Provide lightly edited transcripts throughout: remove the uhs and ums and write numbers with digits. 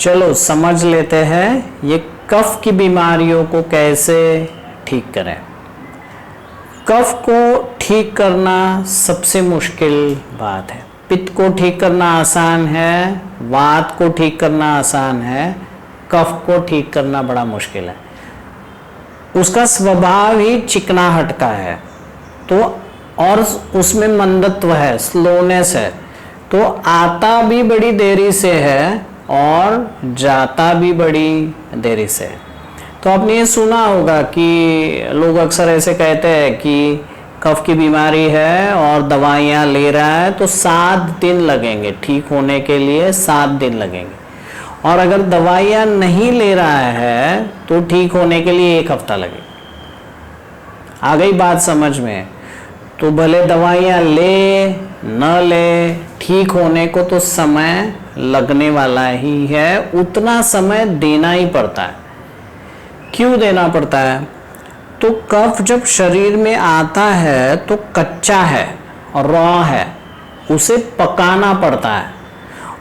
चलो समझ लेते हैं ये कफ की बीमारियों को कैसे ठीक करें। कफ को ठीक करना सबसे मुश्किल बात है। पित्त को ठीक करना आसान है, वात को ठीक करना आसान है, कफ को ठीक करना बड़ा मुश्किल है। उसका स्वभाव ही चिकनाहट का है, तो और उसमें मंदत्व है, स्लोनेस है, तो आता भी बड़ी देरी से है और जाता भी बड़ी देरी से है। तो आपने ये सुना होगा कि लोग अक्सर ऐसे कहते हैं कि कफ की बीमारी है और दवाइयाँ ले रहा है तो 7 दिन लगेंगे ठीक होने के लिए, 7 दिन लगेंगे, और अगर दवाइयाँ नहीं ले रहा है तो ठीक होने के लिए 1 हफ्ता लगेगा। आ गई बात समझ में? तो भले दवाइयाँ ले न ले, ठीक होने को तो समय लगने वाला ही है, उतना समय देना ही पड़ता है। क्यों देना पड़ता है? तो कफ जब शरीर में आता है तो कच्चा है और रॉ है, उसे पकाना पड़ता है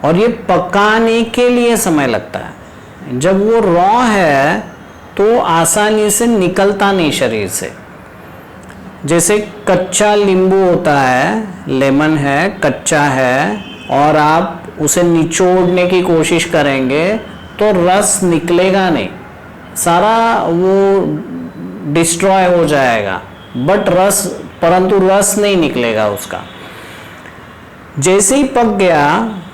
और ये पकाने के लिए समय लगता है। जब वो रॉ है तो आसानी से निकलता नहीं शरीर से। जैसे कच्चा नींबू होता है, लेमन है, कच्चा है, और आप उसे निचोड़ने की कोशिश करेंगे तो रस निकलेगा नहीं, सारा वो डिस्ट्रॉय हो जाएगा, परंतु रस नहीं निकलेगा उसका। जैसे ही पक गया,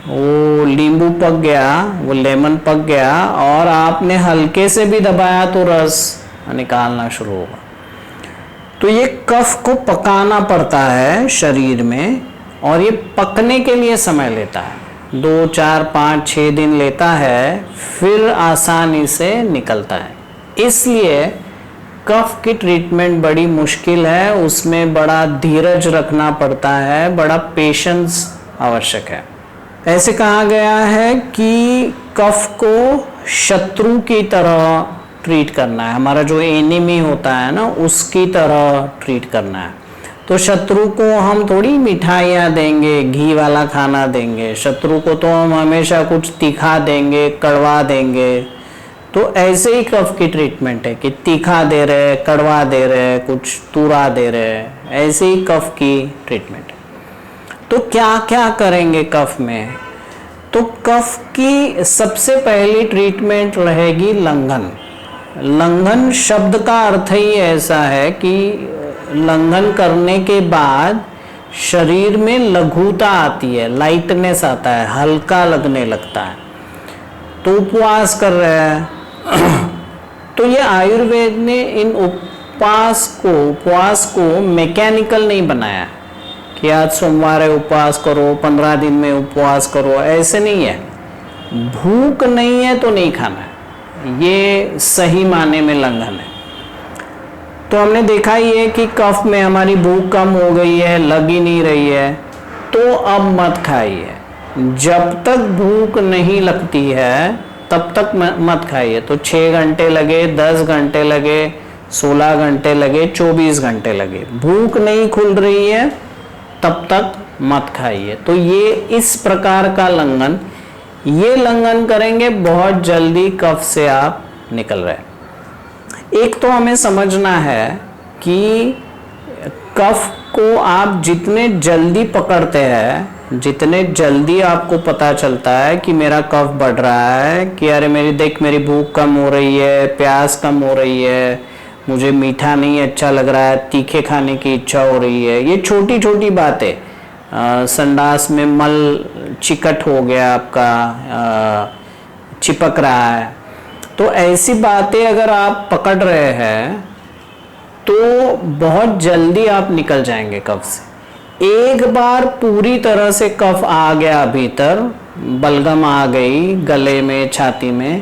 वो नींबू पक गया, वो लेमन पक गया और आपने हल्के से भी दबाया तो रस निकालना शुरू होगा। तो ये कफ को पकाना पड़ता है शरीर में और ये पकने के लिए समय लेता है, 2, 4, 5, 6 दिन लेता है, फिर आसानी से निकलता है। इसलिए कफ की ट्रीटमेंट बड़ी मुश्किल है, उसमें बड़ा धीरज रखना पड़ता है, बड़ा पेशेंस आवश्यक है। ऐसे कहा गया है कि कफ को शत्रु की तरह ट्रीट करना है, हमारा जो एनिमी होता है ना, उसकी तरह ट्रीट करना है। तो शत्रु को हम थोड़ी मिठाइयाँ देंगे, घी वाला खाना देंगे, शत्रु को तो हम हमेशा कुछ तीखा देंगे, कड़वा देंगे। तो ऐसे ही कफ की ट्रीटमेंट है कि तीखा दे रहे, कड़वा दे रहे, कुछ तुरा दे रहे, ऐसे ही कफ की ट्रीटमेंट है। तो क्या क्या करेंगे कफ में? तो कफ की सबसे पहली ट्रीटमेंट रहेगी लंघन। लंघन शब्द का अर्थ ही ऐसा है कि लंघन करने के बाद शरीर में लघुता आती है, लाइटनेस आता है, हल्का लगने लगता है। तो उपवास कर रहे हैं तो ये आयुर्वेद ने इन उपवास को मैकेनिकल नहीं बनाया कि आज सोमवार है उपवास करो, 15 दिन में उपवास करो, ऐसे नहीं है। भूख नहीं है तो नहीं खाना है, ये सही माने में लंघन है। तो हमने देखा ही है कि कफ में हमारी भूख कम हो गई है, लग ही नहीं रही है, तो अब मत खाइए। जब तक भूख नहीं लगती है तब तक मत खाइए। तो 6 घंटे लगे, 10 घंटे लगे, 16 घंटे लगे, 24 घंटे लगे, भूख नहीं खुल रही है तब तक मत खाइए। तो ये इस प्रकार का लंघन, ये लंघन करेंगे बहुत जल्दी कफ से आप निकल रहे हैं। एक तो हमें समझना है कि कफ को आप जितने जल्दी पकड़ते हैं, जितने जल्दी आपको पता चलता है कि मेरा कफ बढ़ रहा है, कि अरे मेरी भूख कम हो रही है, प्यास कम हो रही है, मुझे मीठा नहीं अच्छा लग रहा है, तीखे खाने की इच्छा हो रही है, ये छोटी छोटी बातें, संडास में मल चिकट हो गया आपका, चिपक रहा है, तो ऐसी बातें अगर आप पकड़ रहे हैं तो बहुत जल्दी आप निकल जाएंगे कफ से। एक बार पूरी तरह से कफ आ गया भीतर, बलगम आ गई गले में, छाती में,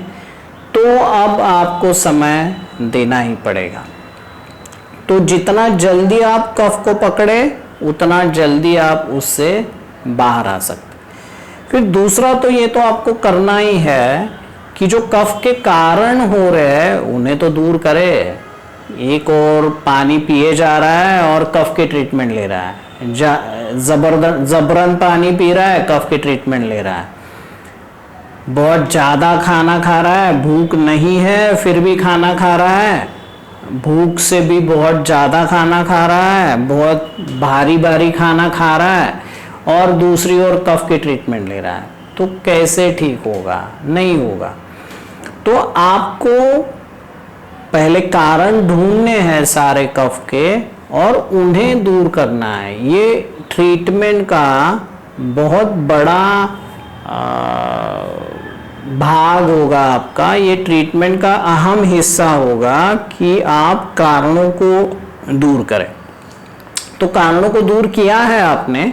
तो अब आपको समय देना ही पड़ेगा। तो जितना जल्दी आप कफ को पकड़े उतना जल्दी आप उससे बाहर आ सकते। फिर दूसरा तो ये तो आपको करना ही है कि जो कफ के कारण हो रहे हैं उन्हें तो दूर करे। एक और पानी पिए जा रहा है और कफ की ट्रीटमेंट ले रहा है, जबरन पानी पी रहा है, कफ की ट्रीटमेंट ले रहा है। बहुत ज़्यादा खाना खा रहा है, भूख नहीं है फिर भी खाना खा रहा है, भूख से भी बहुत ज़्यादा खाना खा रहा है, बहुत भारी भारी खाना खा रहा है, और दूसरी ओर कफ की ट्रीटमेंट ले रहा है, तो कैसे ठीक होगा? नहीं होगा। तो आपको पहले कारण ढूंढने हैं सारे कफ के और उन्हें दूर करना है। ये ट्रीटमेंट का बहुत बड़ा भाग होगा आपका, ये ट्रीटमेंट का अहम हिस्सा होगा कि आप कारणों को दूर करें। तो कारणों को दूर किया है आपने,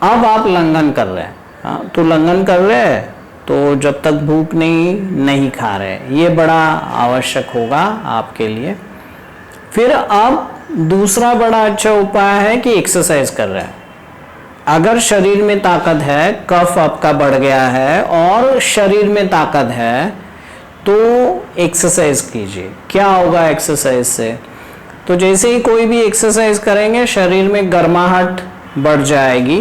अब आप लंघन कर रहे हैं। तो लंघन कर रहे हैं तो जब तक भूख नहीं खा रहे, ये बड़ा आवश्यक होगा आपके लिए। फिर अब दूसरा बड़ा अच्छा उपाय है कि एक्सरसाइज कर रहे हैं। अगर शरीर में ताकत है, कफ आपका बढ़ गया है और शरीर में ताकत है, तो एक्सरसाइज कीजिए। क्या होगा एक्सरसाइज से? तो जैसे ही कोई भी एक्सरसाइज करेंगे शरीर में गर्माहट बढ़ जाएगी।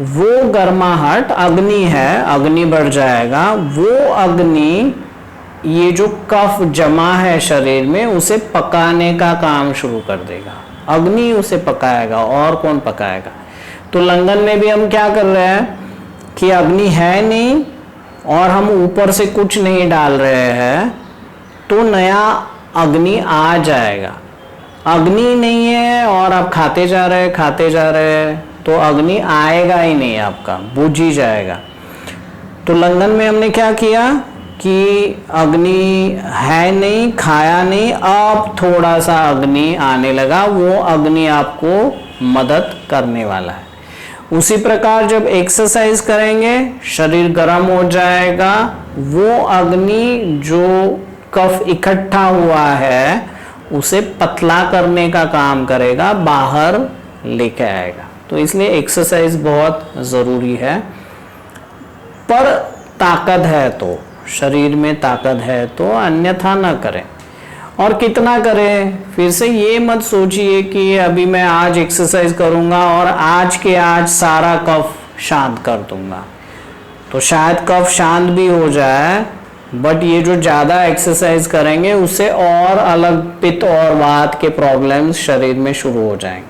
वो गर्माहट अग्नि है, अग्नि बढ़ जाएगा। वो अग्नि ये जो कफ जमा है शरीर में उसे पकाने का काम शुरू कर देगा। अग्नि उसे पकाएगा, और कौन पकाएगा? तो लंघन में भी हम क्या कर रहे हैं कि अग्नि है नहीं और हम ऊपर से कुछ नहीं डाल रहे हैं, तो नया अग्नि आ जाएगा। अग्नि नहीं है और आप खाते जा रहे हैं तो अग्नि आएगा ही नहीं, आपका बुझ ही जाएगा। तो लंघन में हमने क्या किया कि अग्नि है नहीं, खाया नहीं, अब थोड़ा सा अग्नि आने लगा। वो अग्नि आपको मदद करने वाला है। उसी प्रकार जब एक्सरसाइज करेंगे शरीर गर्म हो जाएगा। वो अग्नि जो कफ इकट्ठा हुआ है उसे पतला करने का काम करेगा, बाहर लेके आएगा। तो इसलिए एक्सरसाइज बहुत ज़रूरी है। पर ताकत है तो, शरीर में ताकत है तो, अन्यथा ना करें। और कितना करें? फिर से ये मत सोचिए कि अभी मैं आज एक्सरसाइज करूंगा और आज के आज सारा कफ शांत कर दूंगा। तो शायद कफ शांत भी हो जाए, बट ये जो ज़्यादा एक्सरसाइज करेंगे उससे और अलग पित्त और वात के प्रॉब्लम्स शरीर में शुरू हो जाएंगे।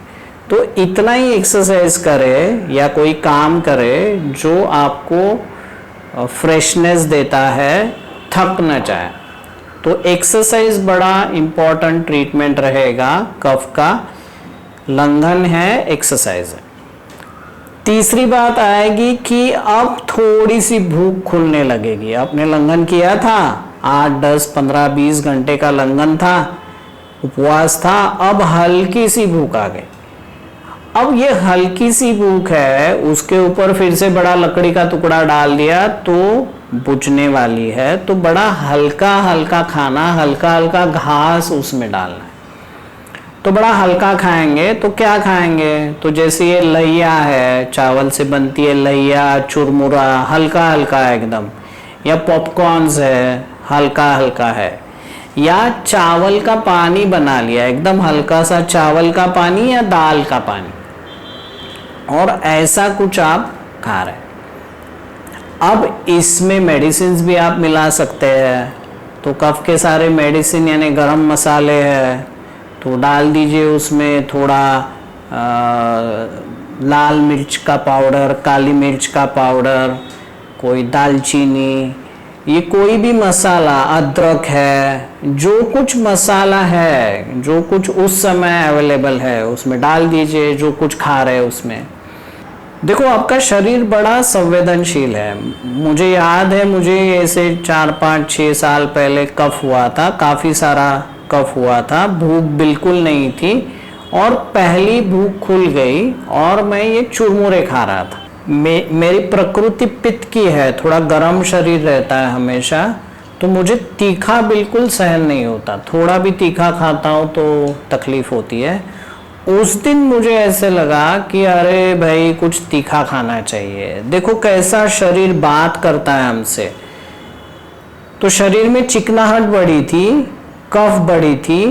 तो इतना ही एक्सरसाइज करे या कोई काम करे जो आपको फ्रेशनेस देता है, थक न जाए। तो एक्सरसाइज बड़ा इम्पॉर्टेंट ट्रीटमेंट रहेगा कफ का। लंघन है, एक्सरसाइज है। तीसरी बात आएगी कि अब थोड़ी सी भूख खुलने लगेगी। आपने लंघन किया था, 8, 10, 15, 20 घंटे का लंघन था, उपवास था, अब हल्की सी भूख आ गई। अब ये हल्की सी भूख है, उसके ऊपर फिर से बड़ा लकड़ी का टुकड़ा डाल दिया तो बुझने वाली है। तो बड़ा हल्का हल्का खाना, हल्का हल्का घास उसमें डालना है। तो बड़ा हल्का खाएंगे तो क्या खाएंगे? तो जैसे ये लैया है, चावल से बनती है लैया, चुरमुरा, हल्का हल्का है एकदम, या पॉपकॉर्न्स है, हल्का हल्का है, या चावल का पानी बना लिया, एकदम हल्का सा चावल का पानी या दाल का पानी, और ऐसा कुछ आप खा रहे हैं। अब इसमें मेडिसिन भी आप मिला सकते हैं। तो कफ के सारे मेडिसिन यानी गरम मसाले हैं तो डाल दीजिए उसमें, थोड़ा लाल मिर्च का पाउडर, काली मिर्च का पाउडर, कोई दालचीनी, ये कोई भी मसाला, अदरक है, जो कुछ मसाला है, जो कुछ उस समय अवेलेबल है उसमें डाल दीजिए, जो कुछ खा रहे हैं उसमें। देखो आपका शरीर बड़ा संवेदनशील है। मुझे याद है, मुझे ऐसे 4, 5, 6 साल पहले कफ हुआ था, काफ़ी सारा कफ हुआ था, भूख बिल्कुल नहीं थी और पहली भूख खुल गई और मैं ये चुरमुरे खा रहा था। मेरी प्रकृति पित्त की है, थोड़ा गर्म शरीर रहता है हमेशा, तो मुझे तीखा बिल्कुल सहन नहीं होता। थोड़ा भी तीखा खाता हूँ तो तकलीफ होती है। उस दिन मुझे ऐसे लगा कि अरे भाई कुछ तीखा खाना चाहिए। देखो कैसा शरीर बात करता है हमसे। तो शरीर में चिकनाहट बढ़ी थी, कफ बढ़ी थी।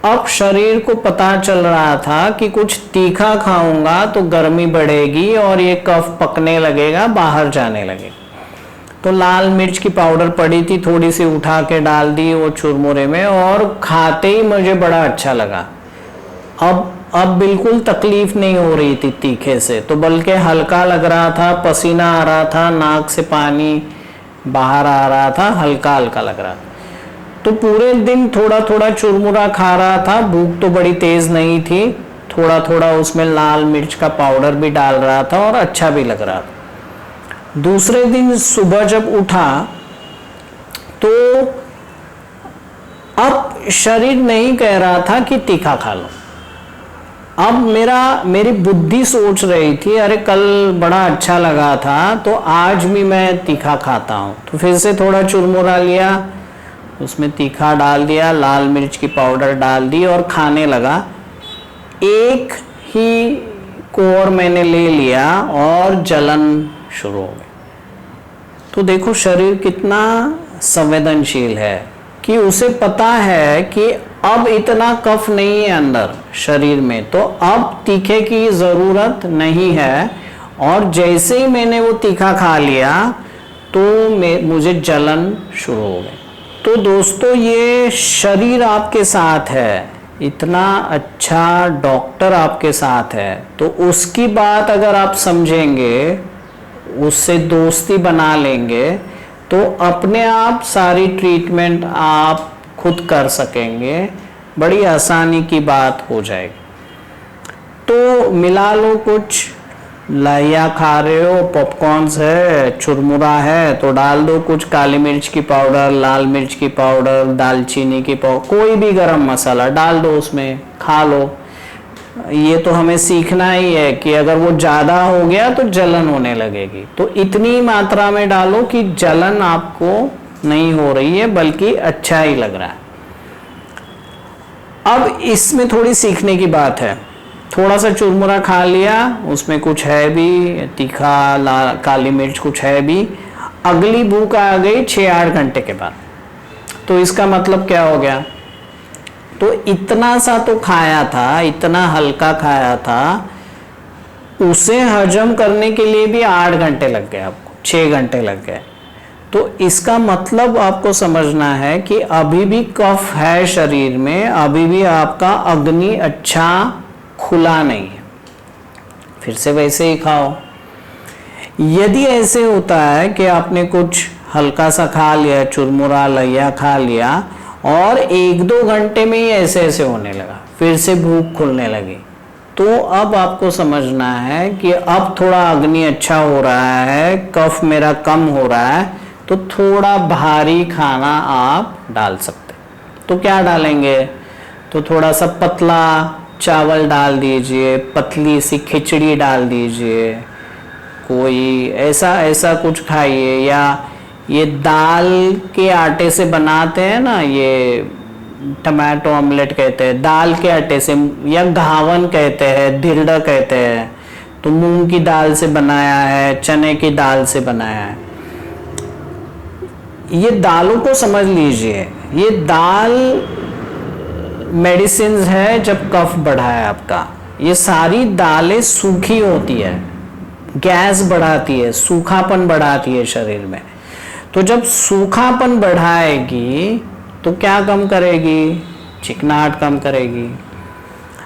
अब शरीर को पता चल रहा था कि कुछ तीखा खाऊंगा तो गर्मी बढ़ेगी और ये कफ पकने लगेगा, बाहर जाने लगेगा। तो लाल मिर्च की पाउडर पड़ी थी, थोड़ी सी उठा के डाल दी वो चुरमुरे में, और खाते ही मुझे बड़ा अच्छा लगा। अब बिल्कुल तकलीफ नहीं हो रही थी तीखे से, तो बल्कि हल्का लग रहा था, पसीना आ रहा था, नाक से पानी बाहर आ रहा था, हल्का हल्का लग रहा था। तो पूरे दिन थोड़ा थोड़ा चुरमुरा खा रहा था, भूख तो बड़ी तेज नहीं थी, थोड़ा थोड़ा उसमें लाल मिर्च का पाउडर भी डाल रहा था और अच्छा भी लग रहा था। दूसरे दिन सुबह जब उठा तो अब शरीर नहीं कह रहा था कि तीखा खा लो। अब मेरी बुद्धि सोच रही थी, अरे कल बड़ा अच्छा लगा था तो आज भी मैं तीखा खाता हूँ। तो फिर से थोड़ा चुरमुरा लिया, उसमें तीखा डाल दिया, लाल मिर्च की पाउडर डाल दी और खाने लगा। एक ही कोर मैंने ले लिया और जलन शुरू हो गई। तो देखो शरीर कितना संवेदनशील है कि उसे पता है कि अब इतना कफ नहीं है अंदर शरीर में, तो अब तीखे की ज़रूरत नहीं है। और जैसे ही मैंने वो तीखा खा लिया तो मुझे जलन शुरू हो गई। तो दोस्तों ये शरीर आपके साथ है, इतना अच्छा डॉक्टर आपके साथ है, तो उसकी बात अगर आप समझेंगे, उससे दोस्ती बना लेंगे, तो अपने आप सारी ट्रीटमेंट आप खुद कर सकेंगे, बड़ी आसानी की बात हो जाएगी। तो मिला लो कुछ, लाइया खा रहे हो, पॉपकॉर्न्स है, चुरमुरा है, तो डाल दो कुछ काली मिर्च की पाउडर, लाल मिर्च की पाउडर, दालचीनी की पाउडर, कोई भी गरम मसाला डाल दो उसमें, खा लो। ये तो हमें सीखना ही है कि अगर वो ज़्यादा हो गया तो जलन होने लगेगी, तो इतनी मात्रा में डालो कि जलन आपको नहीं हो रही है बल्कि अच्छा ही लग रहा है। अब इसमें थोड़ी सीखने की बात है। थोड़ा सा चुरमुरा खा लिया, उसमें कुछ है भी तीखा, काली मिर्च कुछ है भी, अगली भूख आ गई 6-8 घंटे के बाद। तो इसका मतलब क्या हो गया? तो इतना सा तो खाया था, इतना हल्का खाया था, उसे हजम करने के लिए भी 8 घंटे लग गए आपको, 6 घंटे लग गए। तो इसका मतलब आपको समझना है कि अभी भी कफ है शरीर में, अभी भी आपका अग्नि अच्छा खुला नहीं है, फिर से वैसे ही खाओ। यदि ऐसे होता है कि आपने कुछ हल्का सा खा लिया, चुरमुरा लैया खा लिया, और 1-2 घंटे में ही ऐसे ऐसे होने लगा, फिर से भूख खुलने लगी, तो अब आपको समझना है कि अब थोड़ा अग्नि अच्छा हो रहा है, कफ मेरा कम हो रहा है, तो थोड़ा भारी खाना आप डाल सकते। तो क्या डालेंगे? तो थोड़ा सा पतला चावल डाल दीजिए, पतली सी खिचड़ी डाल दीजिए, कोई ऐसा कुछ खाइए। या ये दाल के आटे से बनाते हैं ना, ये टमाटो ऑमलेट कहते हैं, दाल के आटे से, या घावन कहते हैं, धिरड़ा कहते हैं, तो मूंग की दाल से बनाया है, चने की दाल से बनाया है। ये दालों को समझ लीजिए, ये दाल मेडिसिन है जब कफ बढ़ा है आपका। ये सारी दालें सूखी होती है, गैस बढ़ाती है, सूखापन बढ़ाती है शरीर में। तो जब सूखापन बढ़ाएगी तो क्या कम करेगी? चिकनाहट कम करेगी।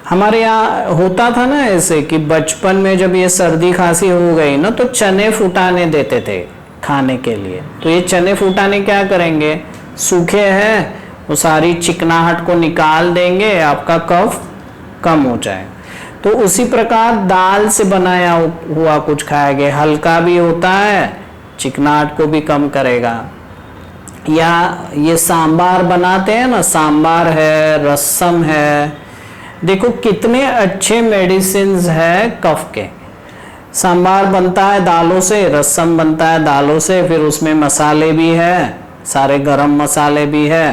हमारे यहाँ होता था ना ऐसे कि बचपन में जब ये सर्दी खांसी हो गई ना, तो चने फुटाने देते थे खाने के लिए। तो ये चने फुटाने क्या करेंगे? सूखे हैं, वो सारी चिकनाहट को निकाल देंगे, आपका कफ कम हो जाए। तो उसी प्रकार दाल से बनाया हुआ कुछ खाएंगे, हल्का भी होता है, चिकनाहट को भी कम करेगा। या ये सांबार बनाते हैं ना, सांबार है, रसम है, देखो कितने अच्छे मेडिसिन्स है कफ के। सांबार बनता है दालों से, रसम बनता है दालों से, फिर उसमें मसाले भी है, सारे गरम मसाले भी है,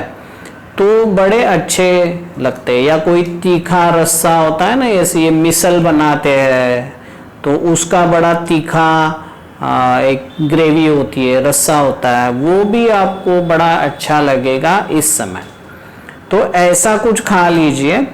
तो बड़े अच्छे लगते हैं। या कोई तीखा रस्सा होता है ना, जैसे ये मिसल बनाते हैं, तो उसका बड़ा तीखा एक ग्रेवी होती है, रस्सा होता है, वो भी आपको बड़ा अच्छा लगेगा इस समय। तो ऐसा कुछ खा लीजिए।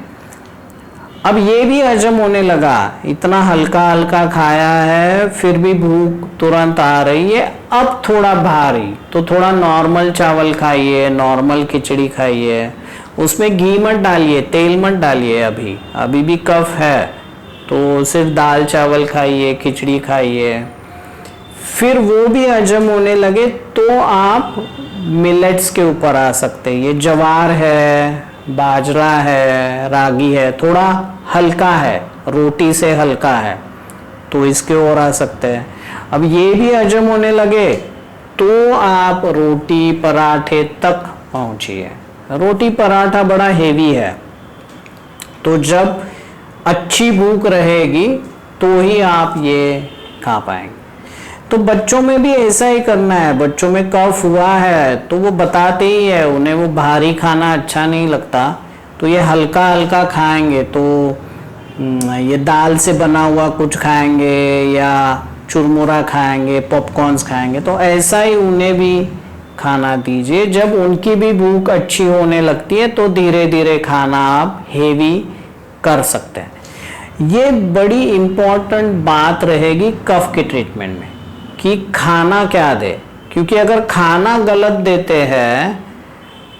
अब ये भी हजम होने लगा, इतना हल्का हल्का खाया है फिर भी भूख तुरंत आ रही है, अब थोड़ा भारी, तो थोड़ा नॉर्मल चावल खाइए, नॉर्मल खिचड़ी खाइए, उसमें घी मत डालिए, तेल मत डालिए, अभी भी कफ है तो सिर्फ दाल चावल खाइए, खिचड़ी खाइए। फिर वो भी हजम होने लगे तो आप मिलेट्स के ऊपर आ सकते हैं। ये ज्वार है, बाजरा है, रागी है, थोड़ा हल्का है, रोटी से हल्का है, तो इसके ओर आ सकते हैं। अब ये भी हजम होने लगे तो आप रोटी पराठे तक पहुंचिए। रोटी पराठा बड़ा हेवी है, तो जब अच्छी भूख रहेगी तो ही आप ये खा पाएंगे। तो बच्चों में भी ऐसा ही करना है। बच्चों में कफ हुआ है तो वो बताते ही है, उन्हें वो भारी खाना अच्छा नहीं लगता, तो ये हल्का हल्का खाएंगे, तो ये दाल से बना हुआ कुछ खाएंगे या चुरमुरा खाएंगे, पॉपकॉर्न्स खाएंगे, तो ऐसा ही उन्हें भी खाना दीजिए। जब उनकी भी भूख अच्छी होने लगती है तो धीरे धीरे खाना आप हेवी कर सकते हैं। ये बड़ी इम्पोर्टेंट बात रहेगी कफ के ट्रीटमेंट में कि खाना क्या दे, क्योंकि अगर खाना गलत देते हैं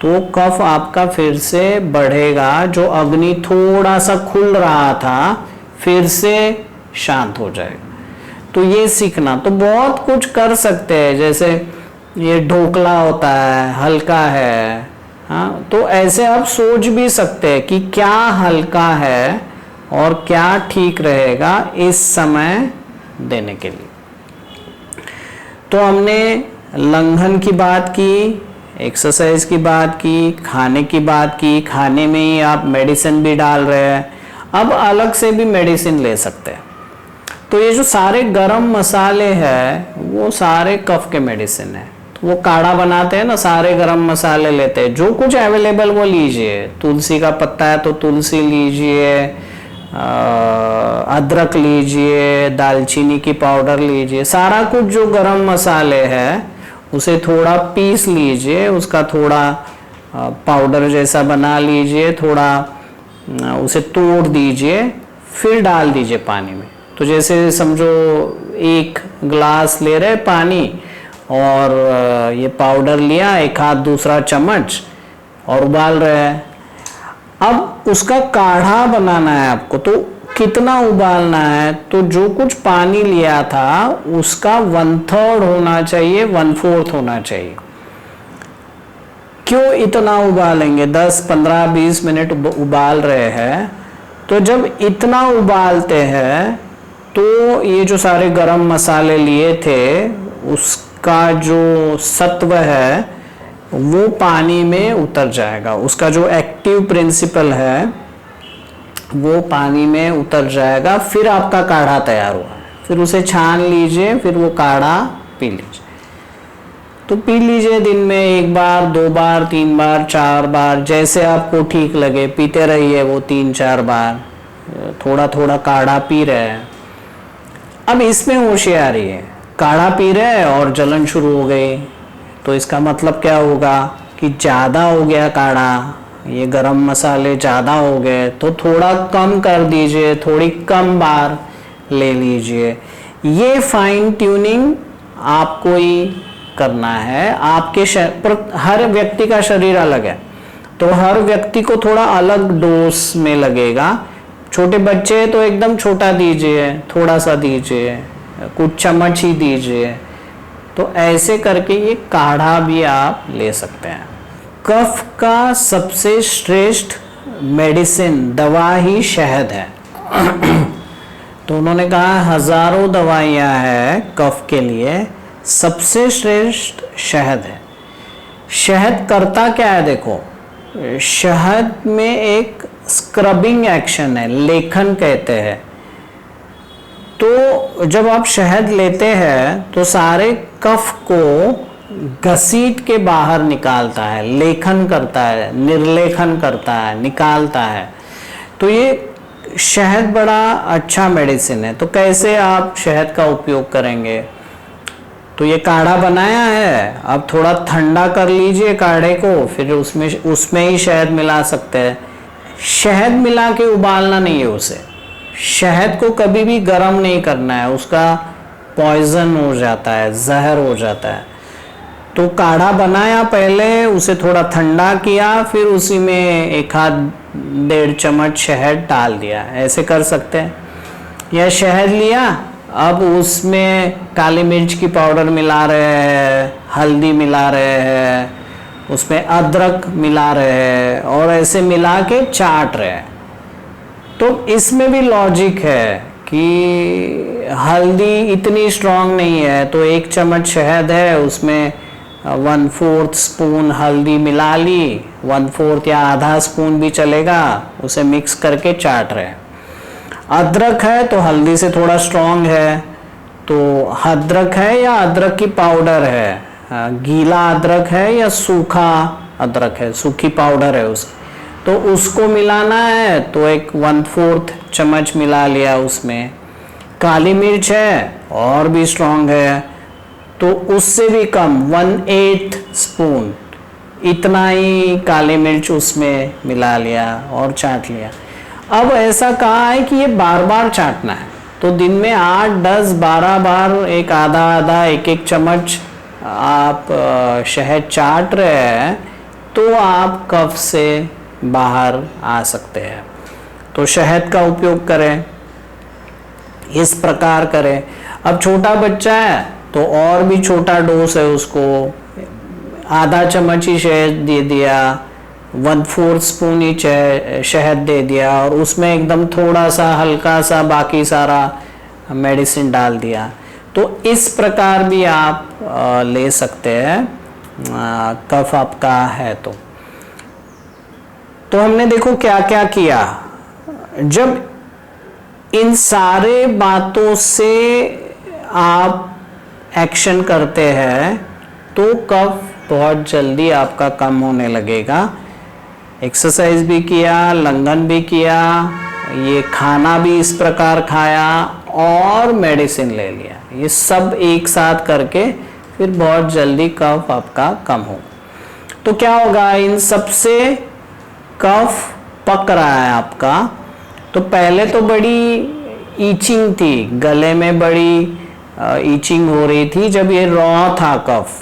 तो कफ आपका फिर से बढ़ेगा, जो अग्नि थोड़ा सा खुल रहा था फिर से शांत हो जाएगा। तो ये सीखना, तो बहुत कुछ कर सकते हैं, जैसे ये ढोकला होता है, हल्का है, हाँ, तो ऐसे आप सोच भी सकते हैं कि क्या हल्का है और क्या ठीक रहेगा इस समय देने के लिए। तो हमने लंघन की बात की, एक्सरसाइज की बात की, खाने की बात की, खाने में ही आप मेडिसिन भी डाल रहे हैं, अब अलग से भी मेडिसिन ले सकते हैं। तो ये जो सारे गरम मसाले हैं वो सारे कफ के मेडिसिन है। तो वो काढ़ा बनाते हैं ना, सारे गरम मसाले लेते हैं, जो कुछ अवेलेबल वो लीजिए। तुलसी का पत्ता है तो तुलसी लीजिए, अदरक लीजिए, दालचीनी की पाउडर लीजिए, सारा कुछ जो गरम मसाले हैं उसे थोड़ा पीस लीजिए, उसका थोड़ा पाउडर जैसा बना लीजिए, थोड़ा उसे तोड़ दीजिए, फिर डाल दीजिए पानी में। तो जैसे समझो 1 गिलास ले रहे पानी और ये पाउडर लिया, एक हाथ दूसरा चम्मच, और उबाल रहे हैं। अब उसका काढ़ा बनाना है आपको, तो कितना उबालना है, तो जो कुछ पानी लिया था उसका 1/3 होना चाहिए, 1/4 होना चाहिए। क्यों इतना उबालेंगे? 10, 15, 20 मिनट उबाल रहे हैं, तो जब इतना उबालते हैं तो ये जो सारे गरम मसाले लिए थे उसका जो सत्व है वो पानी में उतर जाएगा, उसका जो एक्टिव प्रिंसिपल है वो पानी में उतर जाएगा। फिर आपका काढ़ा तैयार हुआ है, फिर उसे छान लीजिए, फिर वो काढ़ा पी लीजिए। तो पी लीजिए दिन में 1 बार, 2 बार, 3 बार, 4 बार, जैसे आपको ठीक लगे पीते रहिए वो 3-4 बार, थोड़ा थोड़ा काढ़ा पी रहे हैं। अब इसमें होशियारी है, काढ़ा पी रहे हैं और जलन शुरू हो गई, तो इसका मतलब क्या होगा कि ज़्यादा हो गया काढ़ा, ये गरम मसाले ज़्यादा हो गए, तो थोड़ा कम कर दीजिए, थोड़ी कम बार ले लीजिए। ये फाइन ट्यूनिंग आपको ही करना है। आपके हर व्यक्ति का शरीर अलग है, तो हर व्यक्ति को थोड़ा अलग डोज में लगेगा। छोटे बच्चे तो एकदम छोटा दीजिए, थोड़ा सा दीजिए, कुछ चम्मच ही दीजिए। तो ऐसे करके ये काढ़ा भी आप ले सकते हैं। कफ का सबसे श्रेष्ठ मेडिसिन, दवा ही शहद है। तो उन्होंने कहा हजारों दवाइयाँ हैं कफ के लिए, सबसे श्रेष्ठ शहद है। शहद करता क्या है? देखो, शहद में एक स्क्रबिंग एक्शन है, लेखन कहते हैं। तो जब आप शहद लेते हैं तो सारे कफ को घसीट के बाहर निकालता है, लेखन करता है, निर्लेखन करता है, निकालता है। तो ये शहद बड़ा अच्छा मेडिसिन है। तो कैसे आप शहद का उपयोग करेंगे? तो ये काढ़ा बनाया है, अब थोड़ा ठंडा कर लीजिए काढ़े को, फिर उसमें ही शहद मिला सकते हैं। शहद मिला के उबालना नहीं है उसे, शहद को कभी भी गर्म नहीं करना है, उसका पॉइजन हो जाता है, जहर हो जाता है। तो काढ़ा बनाया पहले, उसे थोड़ा ठंडा किया, फिर उसी में 1-1.5 चम्मच शहद डाल दिया, ऐसे कर सकते हैं। या शहद लिया, अब उसमें काली मिर्च की पाउडर मिला रहे हैं, हल्दी मिला रहे हैं, उसमें अदरक मिला रहे हैं और ऐसे मिला के चाट रहे हैं। तो इसमें भी लॉजिक है कि हल्दी इतनी स्ट्रांग नहीं है, तो 1 चम्मच शहद है, उसमें 1/4 स्पून हल्दी मिला ली, 1/4 या आधा स्पून भी चलेगा, उसे मिक्स करके चाट रहे हैं। अदरक है तो हल्दी से थोड़ा स्ट्रांग है, तो अदरक है या अदरक की पाउडर है, गीला अदरक है या सूखा अदरक है, सूखी पाउडर है उसकी, तो उसको मिलाना है, तो 1/4 चम्मच मिला लिया उसमें। काली मिर्च है और भी स्ट्रांग है, तो उससे भी कम 1/8 स्पून, इतना ही काली मिर्च उसमें मिला लिया और चाट लिया। अब ऐसा कहा है कि ये बार बार चाटना है, तो दिन में 8, 10, 12 बार एक आधा 1-1 चम्मच आप शहद चाट रहे हैं, तो आप कफ से बाहर आ सकते हैं। तो शहद का उपयोग करें, इस प्रकार करें। अब छोटा बच्चा है तो और भी छोटा डोज है, उसको आधा चम्मच ही शहद दे दिया, 1/4 स्पून ही शहद दे दिया और उसमें एकदम थोड़ा सा हल्का सा बाकी सारा मेडिसिन डाल दिया। तो इस प्रकार भी आप ले सकते हैं, कफ आपका है तो हमने देखो क्या क्या किया। जब इन सारे बातों से आप एक्शन करते हैं तो कफ बहुत जल्दी आपका कम होने लगेगा। एक्सरसाइज भी किया, लंघन भी किया, ये खाना भी इस प्रकार खाया और मेडिसिन ले लिया, ये सब एक साथ करके फिर बहुत जल्दी कफ आपका कम हो। तो क्या होगा, इन सब से कफ पक रहा है आपका। तो पहले तो बड़ी ईचिंग थी, गले में बड़ी ईचिंग हो रही थी जब ये रॉ था कफ।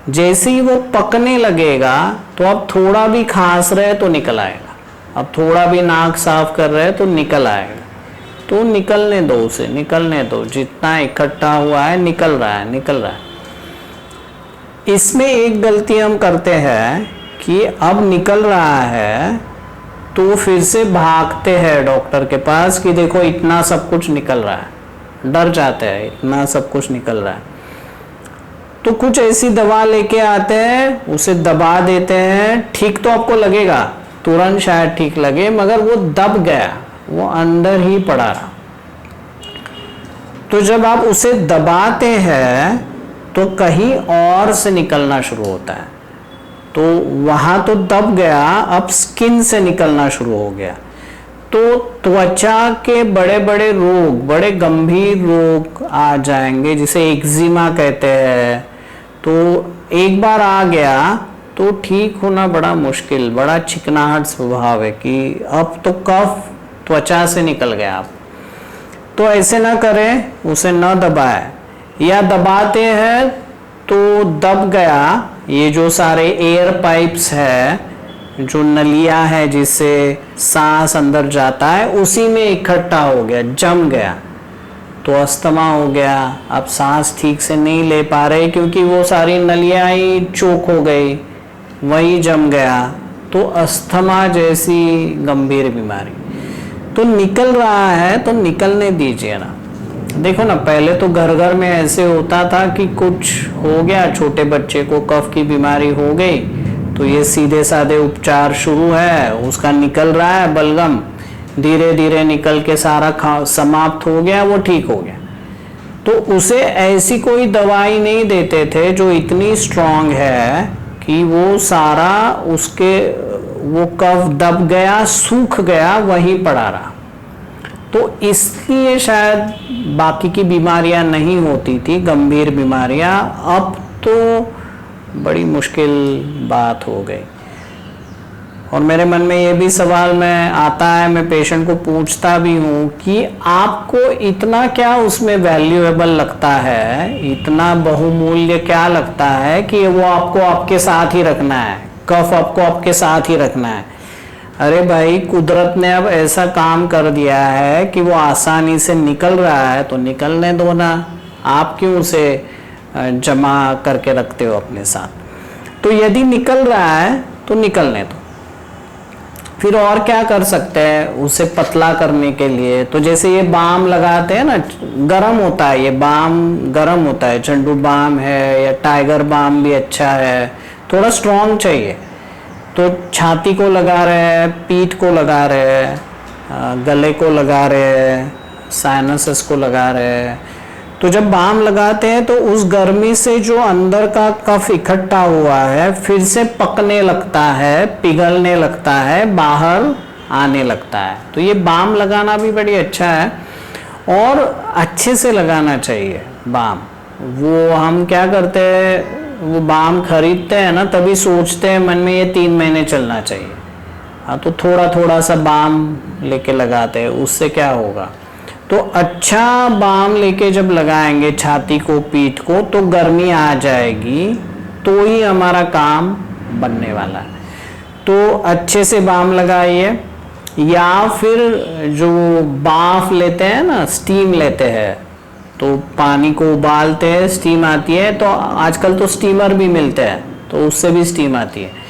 जैसे ही वो पकने लगेगा तो अब थोड़ा भी खांस रहे तो निकल आएगा, अब थोड़ा भी नाक साफ कर रहे तो निकल आएगा। तो निकलने दो उसे, निकलने दो, जितना इकट्ठा हुआ है निकल रहा है, निकल रहा है। इसमें एक गलती हम करते हैं कि अब निकल रहा है तो फिर से भागते हैं डॉक्टर के पास कि देखो इतना सब कुछ निकल रहा है, डर जाते हैं इतना सब कुछ निकल रहा है। तो कुछ ऐसी दवा लेके आते हैं, उसे दबा देते हैं, ठीक तो आपको लगेगा, तुरंत शायद ठीक लगे, मगर वो दब गया, वो अंदर ही पड़ा रहा। तो जब आप उसे दबाते हैं तो कहीं और से निकलना शुरू होता है, तो वहां तो दब गया, अब स्किन से निकलना शुरू हो गया। तो त्वचा के बड़े बड़े रोग, बड़े गंभीर रोग आ जाएंगे, जिसे एक्जिमा कहते हैं। तो एक बार आ गया तो ठीक होना बड़ा मुश्किल, बड़ा चिकनाहट स्वभाव है कि अब तो कफ त्वचा से निकल गया आप। तो ऐसे ना करें, उसे न दबाए, या दबाते हैं तो दब गया, ये जो सारे एयर पाइप्स है, जो नलियां है जिससे सांस अंदर जाता है, उसी में इकट्ठा हो गया, जम गया, तो अस्थमा हो गया। अब सांस ठीक से नहीं ले पा रहे क्योंकि वो सारी नलियां ही चोक हो गई, वही जम गया, तो अस्थमा जैसी गंभीर बीमारी। तो निकल रहा है तो निकलने दीजिए ना। देखो ना, पहले तो घर घर में ऐसे होता था कि कुछ हो गया, छोटे बच्चे को कफ की बीमारी हो गई तो ये सीधे साधे उपचार शुरू है, उसका निकल रहा है बलगम, धीरे धीरे निकल के सारा समाप्त हो गया, वो ठीक हो गया। तो उसे ऐसी कोई दवाई नहीं देते थे जो इतनी स्ट्रांग है कि वो सारा उसके, वो कफ दब गया, सूख गया, वहीं पड़ा रहा। तो इसलिए शायद बाकी की बीमारियां नहीं होती थी, गंभीर बीमारियां। अब तो बड़ी मुश्किल बात हो गई। और मेरे मन में ये भी सवाल में आता है, मैं पेशेंट को पूछता भी हूँ कि आपको इतना क्या उसमें वैल्यूएबल लगता है, इतना बहुमूल्य क्या लगता है कि वो आपको आपके साथ ही रखना है, कफ आपको आपके साथ ही रखना है। अरे भाई, कुदरत ने अब ऐसा काम कर दिया है कि वो आसानी से निकल रहा है तो निकलने दो ना, आप क्यों उसे जमा करके रखते हो अपने साथ। तो यदि निकल रहा है तो निकलने दो। फिर और क्या कर सकते हैं उसे पतला करने के लिए, तो जैसे ये बाम लगाते हैं ना, गरम होता है, ये बाम गरम होता है, झंडू बाम है या टाइगर बाम भी अच्छा है, थोड़ा स्ट्रॉन्ग चाहिए। तो छाती को लगा रहे हैं, पीठ को लगा रहे हैं, गले को लगा रहे हैं, साइनसेस को लगा रहे हैं। तो जब बाम लगाते हैं तो उस गर्मी से जो अंदर का कफ इकट्ठा हुआ है फिर से पकने लगता है, पिघलने लगता है, बाहर आने लगता है। तो ये बाम लगाना भी बड़ी अच्छा है और अच्छे से लगाना चाहिए बाम। वो हम क्या करते हैं, वो बाम खरीदते हैं ना, तभी सोचते हैं मन में ये 3 महीने चलना चाहिए। हाँ, तो थोड़ा थोड़ा सा बाम लेके लगाते हैं, उससे क्या होगा। तो अच्छा बाम लेके जब लगाएंगे छाती को, पीठ को, तो गर्मी आ जाएगी, तो ही हमारा काम बनने वाला है। तो अच्छे से बाम लगाइए, या फिर जो बाफ लेते हैं ना, स्टीम लेते हैं, तो पानी को उबालते हैं, स्टीम आती है, तो आजकल तो स्टीमर भी मिलते हैं, तो उससे भी स्टीम आती है।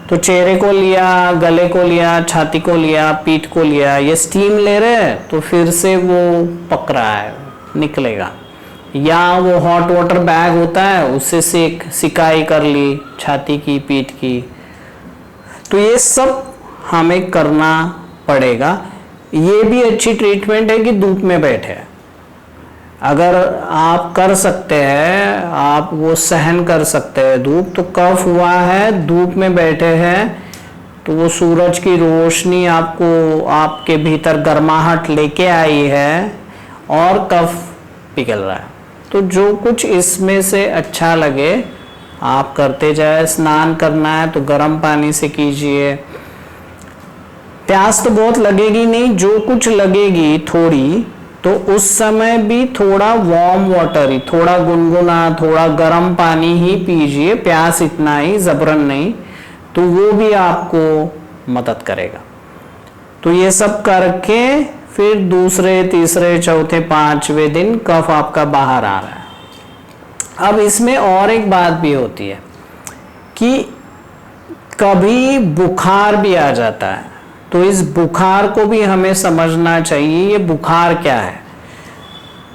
तो चेहरे को लिया, गले को लिया, छाती को लिया, पीठ को लिया, ये स्टीम ले रहे हैं तो फिर से वो पक रहा है, निकलेगा। या वो हॉट वाटर बैग होता है, उससे सिकाई कर ली छाती की, पीठ की। तो ये सब हमें करना पड़ेगा। ये भी अच्छी ट्रीटमेंट है कि धूप में बैठे। अगर आप कर सकते हैं, आप वो सहन कर सकते हैं धूप, तो कफ हुआ है, धूप में बैठे हैं, तो वो सूरज की रोशनी आपको आपके भीतर गर्माहट लेके आई है और कफ पिघल रहा है। तो जो कुछ इसमें से अच्छा लगे आप करते जाए। स्नान करना है तो गर्म पानी से कीजिए। प्यास तो बहुत लगेगी नहीं, जो कुछ लगेगी थोड़ी, तो उस समय भी थोड़ा वार्म वाटर ही, थोड़ा गुनगुना, थोड़ा गर्म पानी ही पीजिए, प्यास इतना ही, जबरन नहीं। तो वो भी आपको मदद करेगा। तो ये सब करके फिर दूसरे, तीसरे, चौथे, 5वें दिन कफ आपका बाहर आ रहा है। अब इसमें और एक बात भी होती है कि कभी बुखार भी आ जाता है, तो इस बुखार को भी हमें समझना चाहिए, ये बुखार क्या है।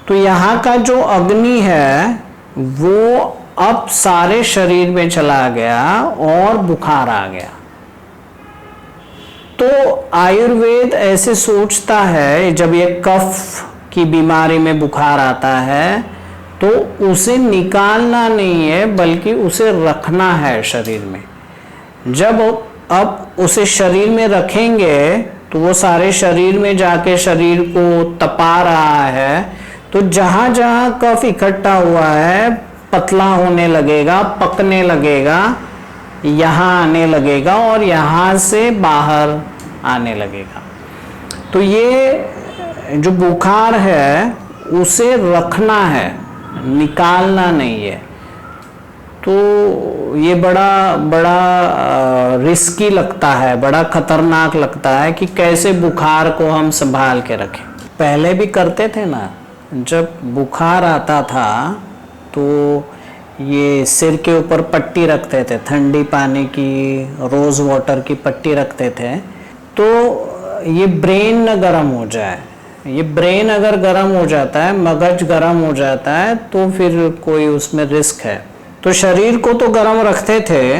तो यहाँ का जो अग्नि है वो अब सारे शरीर में चला गया और बुखार आ गया। तो आयुर्वेद ऐसे सोचता है, जब ये कफ की बीमारी में बुखार आता है तो उसे निकालना नहीं है बल्कि उसे रखना है शरीर में। जब अब उसे शरीर में रखेंगे तो वो सारे शरीर में जाके शरीर को तपा रहा है, तो जहां जहां कफ इकट्ठा हुआ है पतला होने लगेगा, पकने लगेगा, यहाँ आने लगेगा और यहाँ से बाहर आने लगेगा। तो ये जो बुखार है उसे रखना है, निकालना नहीं है। तो ये बड़ा रिस्की लगता है, बड़ा खतरनाक लगता है कि कैसे बुखार को हम संभाल के रखें। पहले भी करते थे ना, जब बुखार आता था तो ये सिर के ऊपर पट्टी रखते थे, ठंडी पानी की, रोज़ वाटर की पट्टी रखते थे, तो ये ब्रेन न गर्म हो जाए। ये ब्रेन अगर गर्म हो जाता है, मगज गर्म हो जाता है, तो फिर कोई उसमें रिस्क है। तो शरीर को तो गर्म रखते थे,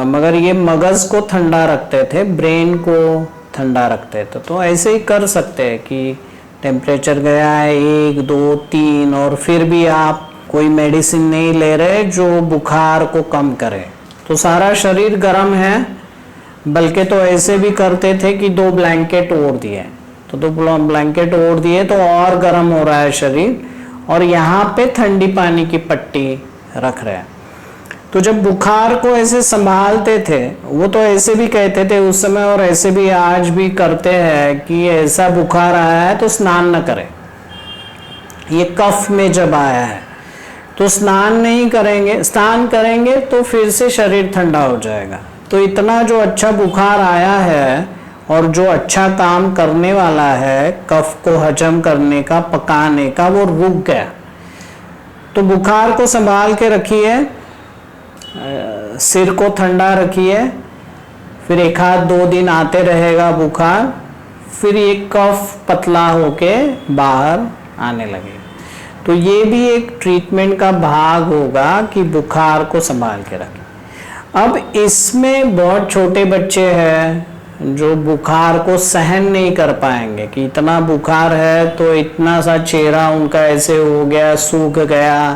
मगर ये मगज को ठंडा रखते थे, ब्रेन को ठंडा रखते थे। तो ऐसे ही कर सकते हैं कि टेम्परेचर गया है 1, 2, 3 और फिर भी आप कोई मेडिसिन नहीं ले रहे जो बुखार को कम करे, तो सारा शरीर गर्म है। बल्कि तो ऐसे भी करते थे कि 2 ब्लैंकेट ओढ़ दिए, तो 2 ब्लैंकेट ओढ़ दिए तो और गर्म हो रहा है शरीर, और यहाँ पे ठंडी पानी की पट्टी रख रहे हैं। तो जब बुखार को ऐसे संभालते थे, वो तो ऐसे भी कहते थे उस समय और ऐसे भी आज भी करते हैं कि ऐसा बुखार आया है तो स्नान न करें। ये कफ में जब आया है तो स्नान नहीं करेंगे, स्नान करेंगे तो फिर से शरीर ठंडा हो जाएगा। तो इतना जो अच्छा बुखार आया है और जो अच्छा काम करने वाला है कफ को हजम करने का, पकाने का, वो रुक गया। तो बुखार को संभाल के रखिए, सिर को ठंडा रखिए, फिर 1-2 दिन आते रहेगा बुखार, फिर ये कफ पतला होके बाहर आने लगेगा। तो ये भी एक ट्रीटमेंट का भाग होगा कि बुखार को संभाल के रखें। अब इसमें बहुत छोटे बच्चे हैं जो बुखार को सहन नहीं कर पाएंगे कि इतना बुखार है तो इतना सा चेहरा उनका ऐसे हो गया, सूख गया,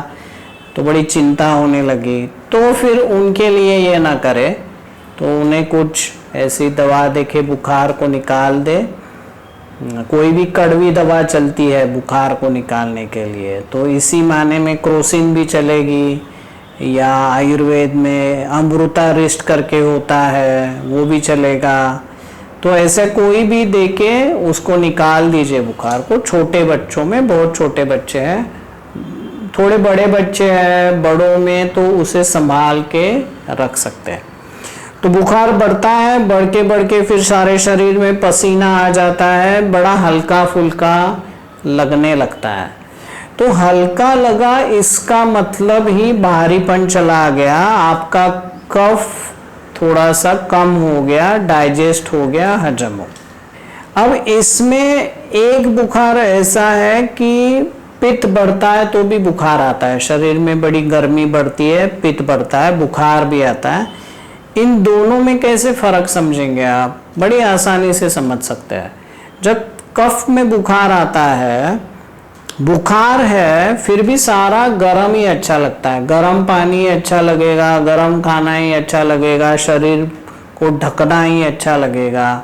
तो बड़ी चिंता होने लगी। तो फिर उनके लिए ये ना करे, तो उन्हें कुछ ऐसी दवा देके बुखार को निकाल दे। कोई भी कड़वी दवा चलती है बुखार को निकालने के लिए, तो इसी माने में क्रोसिन भी चलेगी, या आयुर्वेद में अमृता रिष्ट करके होता है वो भी चलेगा। तो ऐसे कोई भी देके उसको निकाल दीजिए बुखार को। छोटे बच्चों में, बहुत छोटे बच्चे हैं, थोड़े बड़े बच्चे हैं, बड़ों में तो उसे संभाल के रख सकते हैं। तो बुखार बढ़ता है, बढ़ के फिर सारे शरीर में पसीना आ जाता है, बड़ा हल्का फुल्का लगने लगता है। तो हल्का लगा इसका मतलब ही भारीपन चला गया, आपका कफ थोड़ा सा कम हो गया, डाइजेस्ट हो गया, हजम हो। अब इसमें एक बुखार ऐसा है कि पित्त बढ़ता है तो भी बुखार आता है, शरीर में बड़ी गर्मी बढ़ती है, पित्त बढ़ता है, बुखार भी आता है। इन दोनों में कैसे फर्क समझेंगे आप? बड़ी आसानी से समझ सकते हैं। जब कफ में बुखार आता है, बुखार है फिर भी सारा गर्म ही अच्छा लगता है, गर्म पानी अच्छा लगेगा, गर्म खाना ही अच्छा लगेगा, शरीर को ढकना ही अच्छा लगेगा।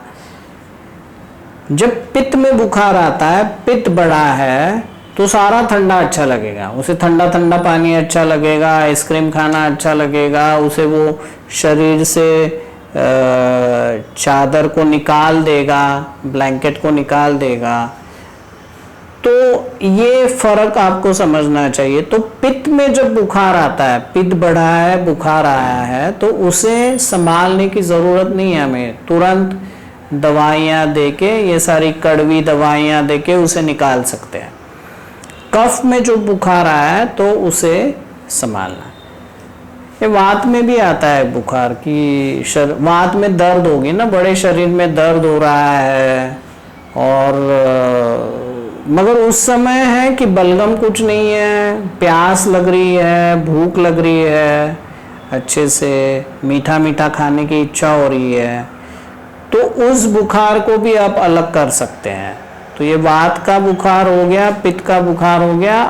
जब पित्त में बुखार आता है, पित्त बड़ा है, तो सारा ठंडा अच्छा लगेगा, उसे ठंडा ठंडा पानी अच्छा लगेगा, आइसक्रीम खाना अच्छा लगेगा, उसे वो शरीर से चादर को निकाल देगा, ब्लैंकेट को निकाल देगा। तो ये फर्क आपको समझना चाहिए। तो पित्त में जब बुखार आता है, पित्त बढ़ा है, बुखार आया है, तो उसे संभालने की ज़रूरत नहीं है, हमें तुरंत दवाइयाँ देके, ये सारी कड़वी दवाइयाँ देके उसे निकाल सकते हैं। कफ में जो बुखार आया है तो उसे संभालना। ये वात में भी आता है बुखार की, वात में दर्द होगी ना, बड़े शरीर में दर्द हो रहा है, और मगर उस समय है कि बलगम कुछ नहीं है, प्यास लग रही है, भूख लग रही है, अच्छे से मीठा मीठा खाने की इच्छा हो रही है, तो उस बुखार को भी आप अलग कर सकते हैं। तो ये वात का बुखार हो गया, पित्त का बुखार हो गया,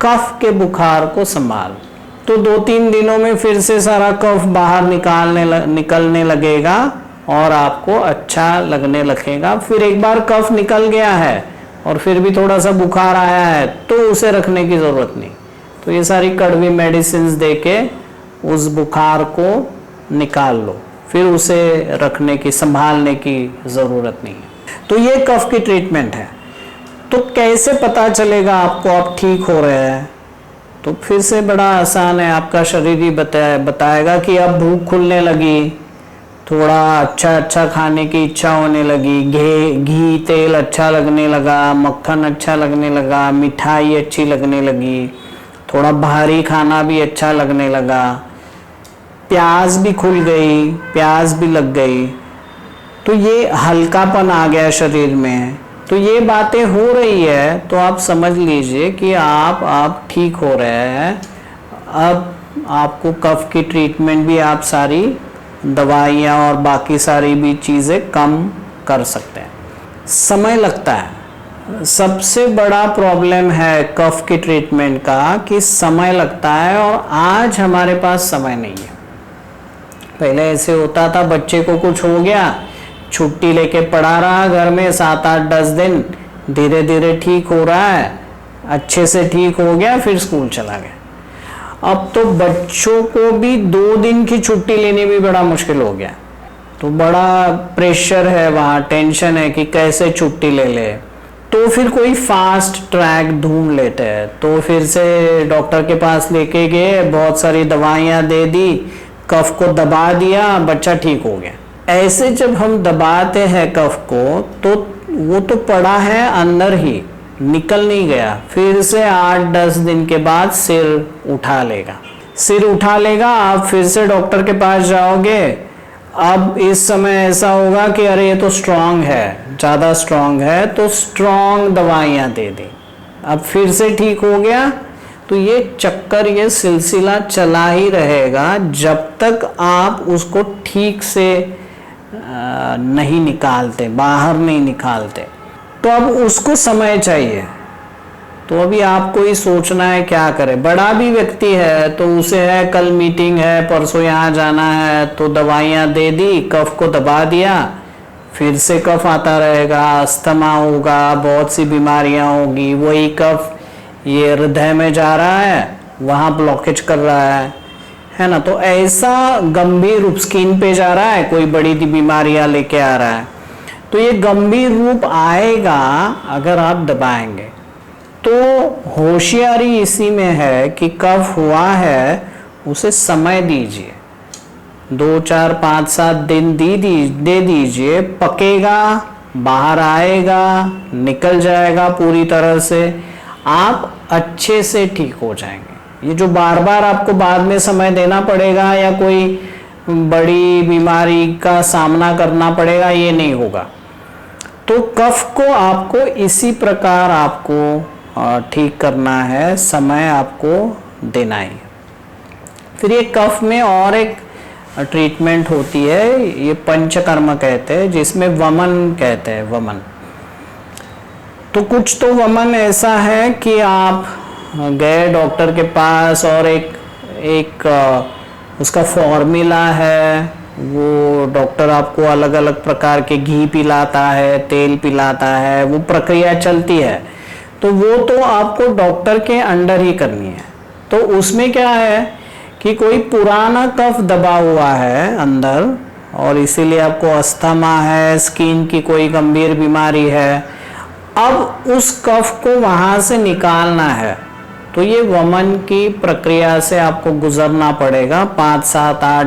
कफ के बुखार को संभाल। तो 2-3 दिनों में फिर से सारा कफ बाहर निकलने लगेगा और आपको अच्छा लगने लगेगा। फिर एक बार कफ निकल गया है और फिर भी थोड़ा सा बुखार आया है तो उसे रखने की ज़रूरत नहीं। तो ये सारी कड़वी मेडिसिन देके उस बुखार को निकाल लो, फिर उसे रखने की, संभालने की ज़रूरत नहीं है। तो ये कफ की ट्रीटमेंट है। तो कैसे पता चलेगा आपको आप ठीक हो रहे हैं? तो फिर से बड़ा आसान है, आपका शरीर ही बताएगा कि अब भूख खुलने लगी, थोड़ा अच्छा खाने की इच्छा होने लगी, घी तेल अच्छा लगने लगा, मक्खन अच्छा लगने लगा, मिठाई अच्छी लगने लगी, थोड़ा भारी खाना भी अच्छा लगने लगा, प्यास भी खुल गई, प्यास भी लग गई, तो ये हल्कापन आ गया शरीर में। तो ये बातें हो रही है तो आप समझ लीजिए कि आप ठीक हो रहे हैं। अब आपको कफ की ट्रीटमेंट भी, आप सारी दवाइयाँ और बाकी सारी भी चीज़ें कम कर सकते हैं। समय लगता है, सबसे बड़ा प्रॉब्लम है कफ की ट्रीटमेंट का कि समय लगता है, और आज हमारे पास समय नहीं है। पहले ऐसे होता था, बच्चे को कुछ हो गया, छुट्टी लेके पड़ा रहा घर में 7-8-10 दिन, धीरे धीरे ठीक हो रहा है, अच्छे से ठीक हो गया, फिर स्कूल चला गया। अब तो बच्चों को भी 2 दिन की छुट्टी लेनी भी बड़ा मुश्किल हो गया। तो बड़ा प्रेशर है वहाँ, टेंशन है कि कैसे छुट्टी ले ले। तो फिर कोई फास्ट ट्रैक ढूंढ लेते हैं। तो फिर से डॉक्टर के पास लेके गए, बहुत सारी दवाइयाँ दे दी, कफ को दबा दिया, बच्चा ठीक हो गया। ऐसे जब हम दबाते हैं कफ को तो वो तो पड़ा है अंदर ही, निकल नहीं गया। फिर से 8-10 दिन के बाद सिर उठा लेगा, सिर उठा लेगा। आप फिर से डॉक्टर के पास जाओगे। अब इस समय ऐसा होगा कि अरे ये तो स्ट्रांग है, ज़्यादा स्ट्रांग है, तो स्ट्रांग दवाइयाँ दे दी। अब फिर से ठीक हो गया। तो ये चक्कर, ये सिलसिला चला ही रहेगा जब तक आप उसको ठीक से नहीं निकालते, बाहर नहीं निकालते। तो अब उसको समय चाहिए। तो अभी आपको ही सोचना है क्या करें। बड़ा भी व्यक्ति है तो उसे है कल मीटिंग है, परसों यहाँ जाना है, तो दवाइयाँ दे दी, कफ को दबा दिया, फिर से कफ आता रहेगा, अस्थमा होगा, बहुत सी बीमारियाँ होगी। वही कफ ये हृदय में जा रहा है, वहाँ ब्लॉकेज कर रहा है ना। तो ऐसा गंभीर रूप, स्किन पे जा रहा है, कोई बड़ी बीमारियाँ लेके आ रहा है। तो ये गंभीर रूप आएगा अगर आप दबाएंगे। तो होशियारी इसी में है कि कफ हुआ है उसे समय दीजिए, 2, 4, 5, 7 दिन दे दीजिए, पकेगा, बाहर आएगा, निकल जाएगा पूरी तरह से, आप अच्छे से ठीक हो जाएंगे। ये जो बार बार आपको बाद में समय देना पड़ेगा या कोई बड़ी बीमारी का सामना करना पड़ेगा, ये नहीं होगा। तो कफ को आपको इसी प्रकार आपको ठीक करना है, समय आपको देना ही। फिर ये कफ में और एक ट्रीटमेंट होती है, ये पंचकर्म कहते हैं, जिसमें वमन कहते हैं, वमन। तो कुछ तो वमन ऐसा है कि आप गए डॉक्टर के पास और एक उसका फॉर्मूला है, वो डॉक्टर आपको अलग अलग प्रकार के घी पिलाता है, तेल पिलाता है, वो प्रक्रिया चलती है। तो वो तो आपको डॉक्टर के अंडर ही करनी है। तो उसमें क्या है कि कोई पुराना कफ दबा हुआ है अंदर और इसीलिए आपको अस्थमा है, स्किन की कोई गंभीर बीमारी है, अब उस कफ को वहाँ से निकालना है। तो ये वमन की प्रक्रिया से आपको गुजरना पड़ेगा, 5, 7, 8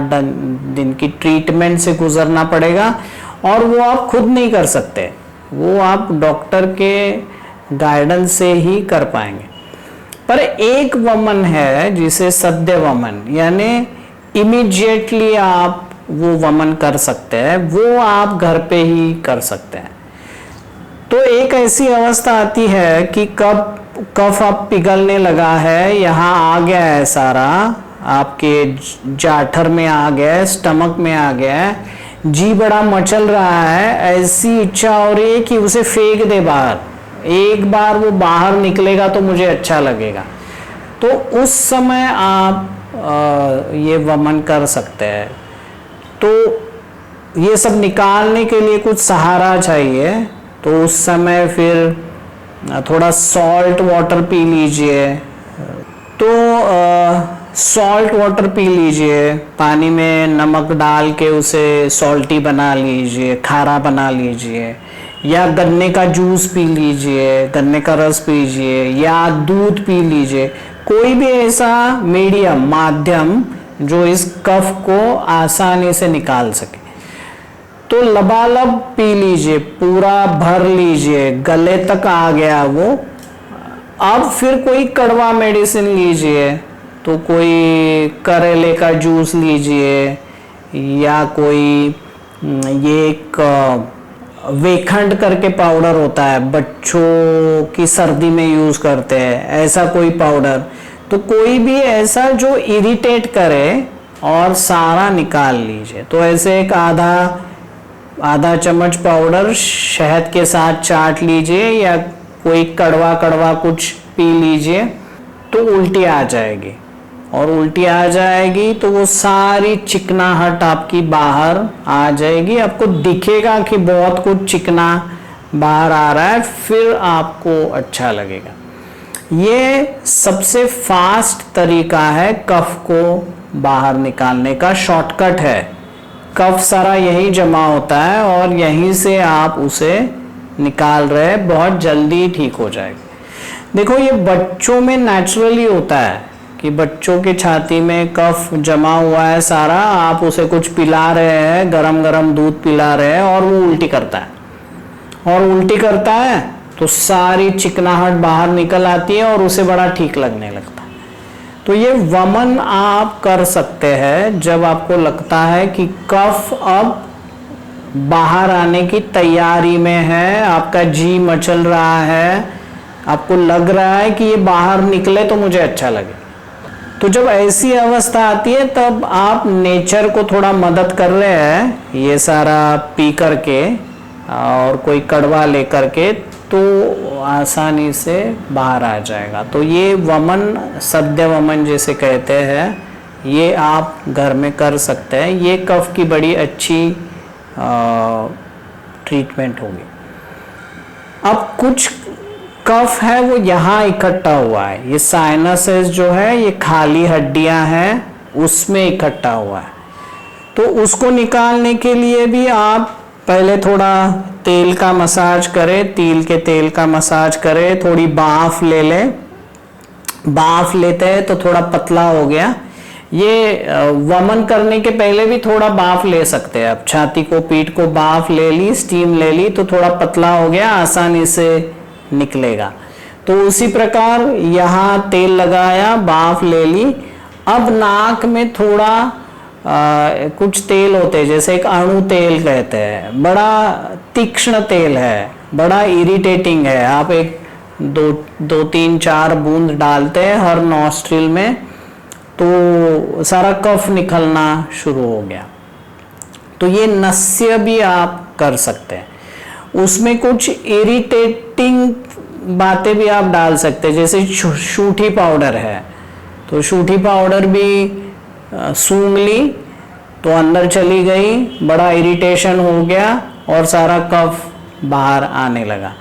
दिन की ट्रीटमेंट से गुजरना पड़ेगा। और वो आप खुद नहीं कर सकते, वो आप डॉक्टर के गाइडेंस से ही कर पाएंगे। पर एक वमन है जिसे सद्य वमन, यानी इमीडिएटली आप वो वमन कर सकते हैं, वो आप घर पे ही कर सकते हैं। तो एक ऐसी अवस्था आती है कि कफ अब पिघलने लगा है, यहाँ आ गया है सारा, आपके जाठर में आ गया है, स्टमक में आ गया है, जी बड़ा मचल रहा है, ऐसी इच्छा हो रही है कि उसे फेंक दे बाहर, एक बार वो बाहर निकलेगा तो मुझे अच्छा लगेगा। तो उस समय आप ये वमन कर सकते हैं। तो ये सब निकालने के लिए कुछ सहारा चाहिए। तो उस समय फिर थोड़ा सॉल्ट वाटर पी लीजिए। तो सॉल्ट वाटर पी लीजिए, पानी में नमक डाल के उसे सॉल्टी बना लीजिए, खारा बना लीजिए, या गन्ने का जूस पी लीजिए, गन्ने का रस पीजिए, या दूध पी लीजिए। कोई भी ऐसा मीडियम, माध्यम जो इस कफ को आसानी से निकाल सके। तो लबालब पी लीजिए, पूरा भर लीजिए, गले तक आ गया वो। अब फिर कोई कड़वा मेडिसिन लीजिए, तो कोई करेले का जूस लीजिए, या कोई ये एक वेखंड करके पाउडर होता है, बच्चों की सर्दी में यूज़ करते हैं, ऐसा कोई पाउडर। तो कोई भी ऐसा जो इरिटेट करे और सारा निकाल लीजिए। तो ऐसे एक आधा चम्मच पाउडर शहद के साथ चाट लीजिए, या कोई कड़वा कड़वा कुछ पी लीजिए, तो उल्टी आ जाएगी। और उल्टी आ जाएगी तो वो सारी चिकनाहट आपकी बाहर आ जाएगी, आपको दिखेगा कि बहुत कुछ चिकना बाहर आ रहा है, फिर आपको अच्छा लगेगा। ये सबसे फास्ट तरीका है कफ को बाहर निकालने का, शॉर्टकट है। कफ सारा यही जमा होता है और यहीं से आप उसे निकाल रहे हैं, बहुत जल्दी ठीक हो जाएगा। देखो ये बच्चों में नेचुरली होता है कि बच्चों की छाती में कफ जमा हुआ है सारा, आप उसे कुछ पिला रहे हैं, गरम गरम दूध पिला रहे हैं और वो उल्टी करता है, और उल्टी करता है तो सारी चिकनाहट बाहर निकल आती है और उसे बड़ा ठीक लगने लगता है। तो ये वमन आप कर सकते हैं जब आपको लगता है कि कफ अब बाहर आने की तैयारी में है, आपका जी मचल रहा है, आपको लग रहा है कि ये बाहर निकले तो मुझे अच्छा लगे। तो जब ऐसी अवस्था आती है तब आप नेचर को थोड़ा मदद कर रहे हैं, ये सारा पी करके और कोई कड़वा लेकर के, तो आसानी से बाहर आ जाएगा। तो ये वमन, सद्य वमन जिसे कहते हैं, ये आप घर में कर सकते हैं। ये कफ की बड़ी अच्छी ट्रीटमेंट होगी। अब कुछ कफ है वो यहाँ इकट्ठा हुआ है, ये साइनसेस जो है ये खाली हड्डियां हैं उसमें इकट्ठा हुआ है, तो उसको निकालने के लिए भी आप पहले थोड़ा तेल का मसाज करें, तिल के तेल का मसाज करें, थोड़ी भाफ ले लें। भाफ लेते हैं तो थोड़ा पतला हो गया। ये वमन करने के पहले भी थोड़ा भाफ ले सकते हैं आप, छाती को, पीठ को भाफ ले ली, स्टीम ले ली तो थोड़ा पतला हो गया, आसानी से निकलेगा। तो उसी प्रकार यहाँ तेल लगाया, भाफ ले ली। अब नाक में थोड़ा कुछ तेल होते हैं, जैसे एक अणु तेल कहते हैं, बड़ा तीक्ष्ण तेल है, बड़ा इरिटेटिंग है। आप एक दो तीन चार बूंद डालते हैं हर नॉस्ट्रिल में तो सारा कफ निकलना शुरू हो गया। तो ये नस्य भी आप कर सकते हैं। उसमें कुछ इरिटेटिंग बातें भी आप डाल सकते हैं, जैसे शूठी पाउडर है तो शूठी पाउडर भी सूंघ ली तो अंदर चली गई, बड़ा इरिटेशन हो गया और सारा कफ बाहर आने लगा।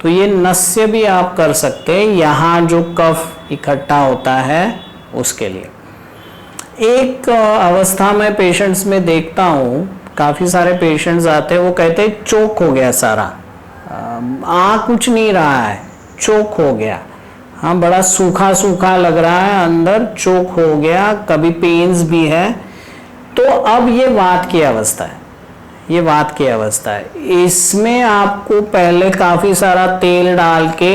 तो ये नस्य भी आप कर सकते हैं, यहाँ जो कफ इकट्ठा होता है उसके लिए। एक अवस्था में पेशेंट्स में देखता हूँ, काफ़ी सारे पेशेंट्स आते हैं, वो कहते हैं चोक हो गया सारा, आ कुछ नहीं रहा है, चोक हो गया, हाँ बड़ा सूखा सूखा लग रहा है, अंदर चोक हो गया, कभी पेन्स भी है। तो अब ये वात की अवस्था है, ये वात की अवस्था है। इसमें आपको पहले काफ़ी सारा तेल डाल के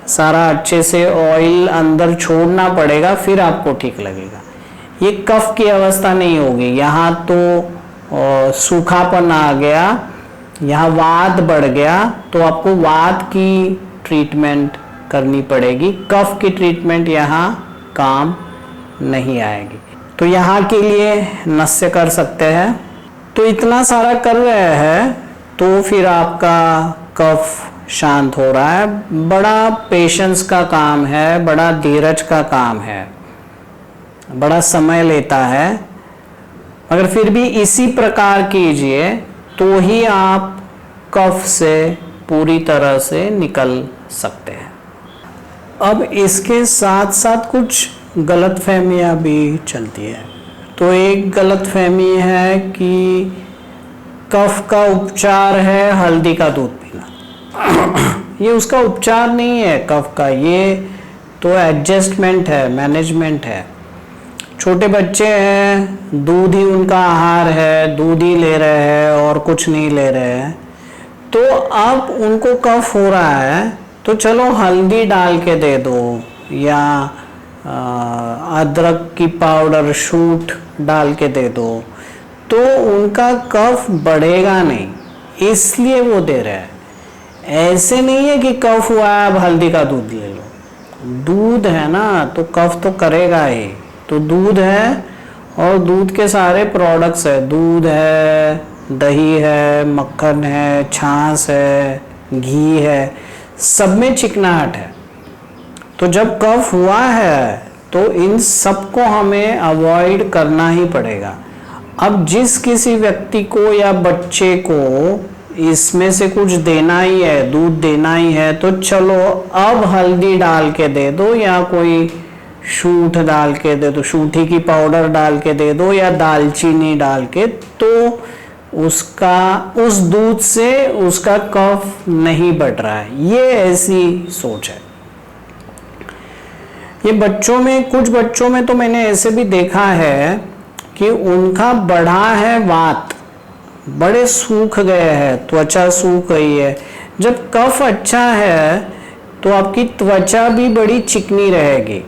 सारा अच्छे से ऑयल अंदर छोड़ना पड़ेगा, फिर आपको ठीक लगेगा। ये कफ की अवस्था नहीं होगी, यहाँ तो सूखापन आ गया, यहाँ वात बढ़ गया, तो आपको वात की ट्रीटमेंट करनी पड़ेगी, कफ की ट्रीटमेंट यहाँ काम नहीं आएगी। तो यहाँ के लिए नस्य कर सकते हैं। तो इतना सारा कर रहे हैं तो फिर आपका कफ शांत हो रहा है। बड़ा पेशेंस का काम है, बड़ा धीरज का काम है, बड़ा समय लेता है, मगर फिर भी इसी प्रकार कीजिए तो ही आप कफ से पूरी तरह से निकल सकते हैं। अब इसके साथ साथ कुछ गलतफहमियां भी चलती है। तो एक गलतफहमी है कि कफ का उपचार है हल्दी का दूध पीना। ये उसका उपचार नहीं है कफ का, ये तो एडजस्टमेंट है, मैनेजमेंट है। छोटे बच्चे हैं, दूध ही उनका आहार है, दूध ही ले रहे हैं और कुछ नहीं ले रहे हैं, तो अब उनको कफ हो रहा है तो चलो हल्दी डाल के दे दो या अदरक की पाउडर शूट डाल के दे दो, तो उनका कफ बढ़ेगा नहीं, इसलिए वो दे रहे हैं। ऐसे नहीं है कि कफ हुआ है अब हल्दी का दूध ले लो, दूध है ना तो कफ तो करेगा ही। तो दूध है और दूध के सारे प्रोडक्ट्स है, दूध है, दही है, मक्खन है, छाछ है, घी है, सब में चिकनाहट है। तो जब कफ हुआ है तो इन सबको हमें अवॉइड करना ही पड़ेगा। अब जिस किसी व्यक्ति को या बच्चे को इसमें से कुछ देना ही है, दूध देना ही है, तो चलो अब हल्दी डाल के दे दो या कोई शूंठ डाल के दे दो, शूंठी की पाउडर डाल के दे दो या दालचीनी डाल के, तो उसका उस दूध से उसका कफ नहीं बढ़ रहा है। ये ऐसी सोच है। ये बच्चों में, कुछ बच्चों में तो मैंने ऐसे भी देखा है कि उनका बढ़ा है वात, बड़े सूख गए हैं, त्वचा सूख गई है। जब कफ अच्छा है तो आपकी त्वचा भी बड़ी चिकनी रहेगी,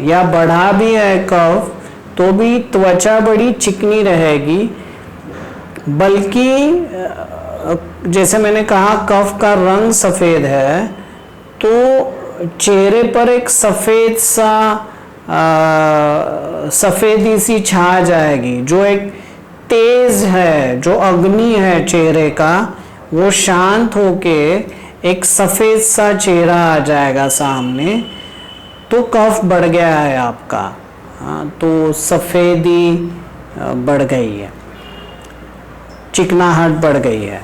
या बढ़ा भी है कफ तो भी त्वचा बड़ी चिकनी रहेगी। बल्कि जैसे मैंने कहा कफ का रंग सफ़ेद है, तो चेहरे पर एक सफ़ेद सा सफ़ेदी सी छा जाएगी, जो एक तेज है, जो अग्नि है चेहरे का, वो शांत होके एक सफ़ेद सा चेहरा आ जाएगा सामने, तो कफ बढ़ गया है आपका। हाँ, तो सफ़ेदी बढ़ गई है, चिकनाहट बढ़ गई है।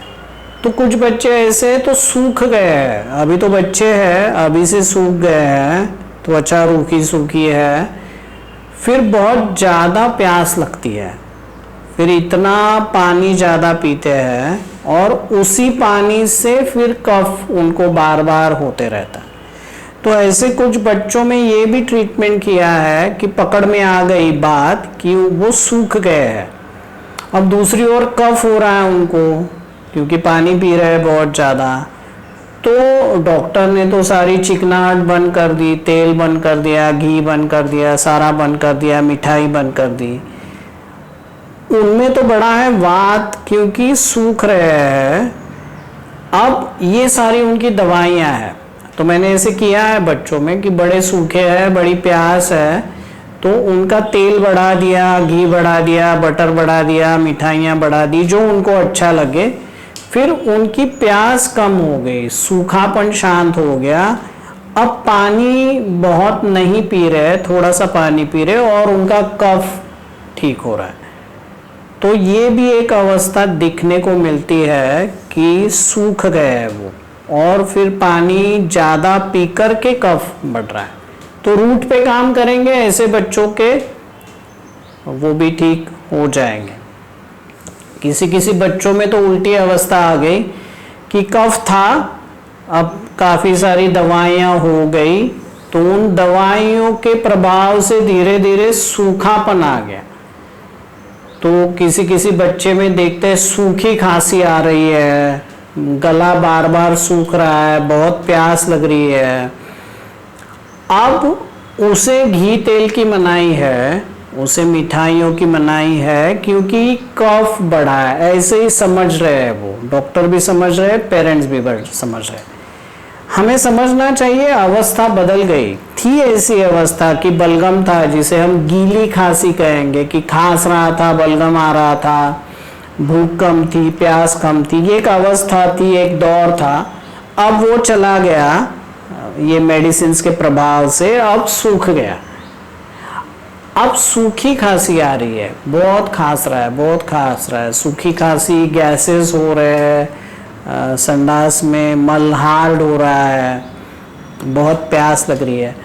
तो कुछ बच्चे ऐसे तो सूख गए हैं, अभी तो बच्चे हैं, अभी से सूख गए हैं, त्वचा रूखी सूखी है, फिर बहुत ज़्यादा प्यास लगती है, फिर इतना पानी ज़्यादा पीते हैं और उसी पानी से फिर कफ उनको बार बार होते रहता है। तो ऐसे कुछ बच्चों में ये भी ट्रीटमेंट किया है कि पकड़ में आ गई बात कि वो सूख गए हैं, अब दूसरी ओर कफ हो रहा है उनको क्योंकि पानी पी रहे हैं बहुत ज़्यादा, तो डॉक्टर ने तो सारी चिकनाहट बंद कर दी, तेल बंद कर दिया, घी बंद कर दिया, सारा बंद कर दिया, मिठाई बंद कर दी। उनमें तो बड़ा है वात, क्योंकि सूख रहे हैं। अब ये सारी उनकी दवाइयाँ हैं। तो मैंने ऐसे किया है बच्चों में कि बड़े सूखे हैं, बड़ी प्यास है, तो उनका तेल बढ़ा दिया, घी बढ़ा दिया, बटर बढ़ा दिया, मिठाइयाँ बढ़ा दी, जो उनको अच्छा लगे। फिर उनकी प्यास कम हो गई, सूखापन शांत हो गया, अब पानी बहुत नहीं पी रहे, थोड़ा सा पानी पी रहे और उनका कफ ठीक हो रहा है। तो ये भी एक अवस्था दिखने को मिलती है कि सूख गए हैं वो, और फिर पानी ज़्यादा पी कर के कफ बढ़ रहा है। तो रूट पे काम करेंगे ऐसे बच्चों के, वो भी ठीक हो जाएंगे। किसी किसी बच्चों में तो उल्टी अवस्था आ गई कि कफ था, अब काफ़ी सारी दवाइयाँ हो गई, तो उन दवाइयों के प्रभाव से धीरे धीरे सूखापन आ गया। तो किसी किसी बच्चे में देखते हैं सूखी खांसी आ रही है, गला बार बार सूख रहा है, बहुत प्यास लग रही है। अब उसे घी तेल की मनाही है, उसे मिठाइयों की मनाही है, क्योंकि कफ बढ़ा है। ऐसे ही समझ रहे हैं वो, डॉक्टर भी समझ रहे हैं, पेरेंट्स भी समझ रहे हैं। हमें समझना चाहिए अवस्था बदल गई थी। ऐसी अवस्था कि बलगम था, जिसे हम गीली खांसी कहेंगे, कि खांस रहा था, बलगम आ रहा था, भूख कम थी, प्यास कम थी, ये एक अवस्था थी, एक दौर था। अब वो चला गया, ये मेडिसिन के प्रभाव से अब सूख गया। अब सूखी खांसी आ रही है, बहुत खांस रहा है, बहुत खांस रहा है, सूखी खांसी, गैसेस हो रहे हैं, संडास में मल हार्ड हो रहा है, बहुत प्यास लग रही है।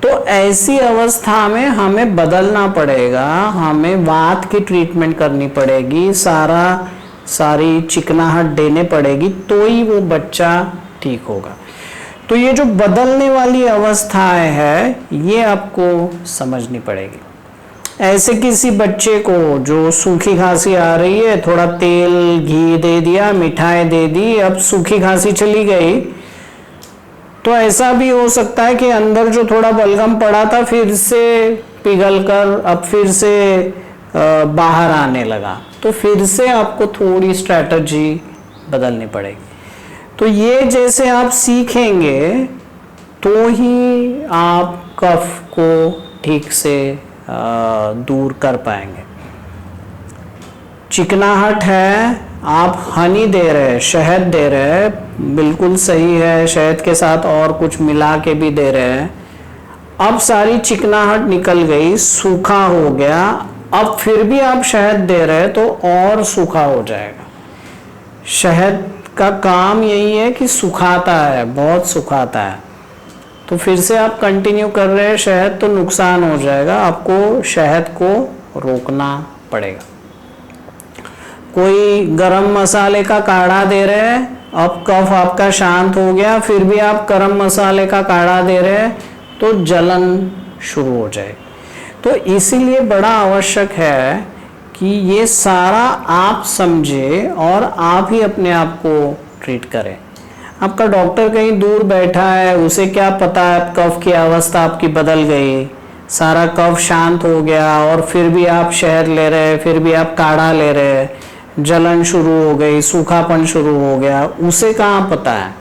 तो ऐसी अवस्था में हमें बदलना पड़ेगा, हमें वात की ट्रीटमेंट करनी पड़ेगी, सारी चिकनाहट देने पड़ेगी, तो ही वो बच्चा ठीक होगा। तो ये जो बदलने वाली अवस्थाएं है, ये आपको समझनी पड़ेगी। ऐसे किसी बच्चे को जो सूखी खांसी आ रही है, थोड़ा तेल घी दे दिया, मिठाई दे दी, अब सूखी खांसी चली गई, तो ऐसा भी हो सकता है कि अंदर जो थोड़ा बलगम पड़ा था फिर से पिघलकर अब फिर से बाहर आने लगा। तो फिर से आपको थोड़ी स्ट्रैटेजी बदलनी पड़ेगी। तो ये जैसे आप सीखेंगे तो ही आप कफ को ठीक से दूर कर पाएंगे। चिकनाहट है, आप हनी दे रहे हैं, शहद दे रहे हैं, बिल्कुल सही है, शहद के साथ और कुछ मिला के भी दे रहे हैं। अब सारी चिकनाहट निकल गई, सूखा हो गया, अब फिर भी आप शहद दे रहे हैं तो और सूखा हो जाएगा। शहद का काम यही है कि सुखाता है, बहुत सुखाता है। तो फिर से आप कंटिन्यू कर रहे हैं शहद तो नुकसान हो जाएगा, आपको शहद को रोकना पड़ेगा। कोई गरम मसाले का काढ़ा दे रहे हैं, अब कफ आपका शांत हो गया, फिर भी आप गरम मसाले का काढ़ा दे रहे हैं तो जलन शुरू हो जाए। तो इसीलिए बड़ा आवश्यक है कि ये सारा आप समझे और आप ही अपने आप को ट्रीट करें। आपका डॉक्टर कहीं दूर बैठा है, उसे क्या पता है कफ की अवस्था आपकी बदल गई, सारा कफ शांत हो गया और फिर भी आप शहद ले रहे हैं, फिर भी आप काढ़ा ले रहे हैं, जलन शुरू हो गई, सूखापन शुरू हो गया, उसे कहाँ पता है।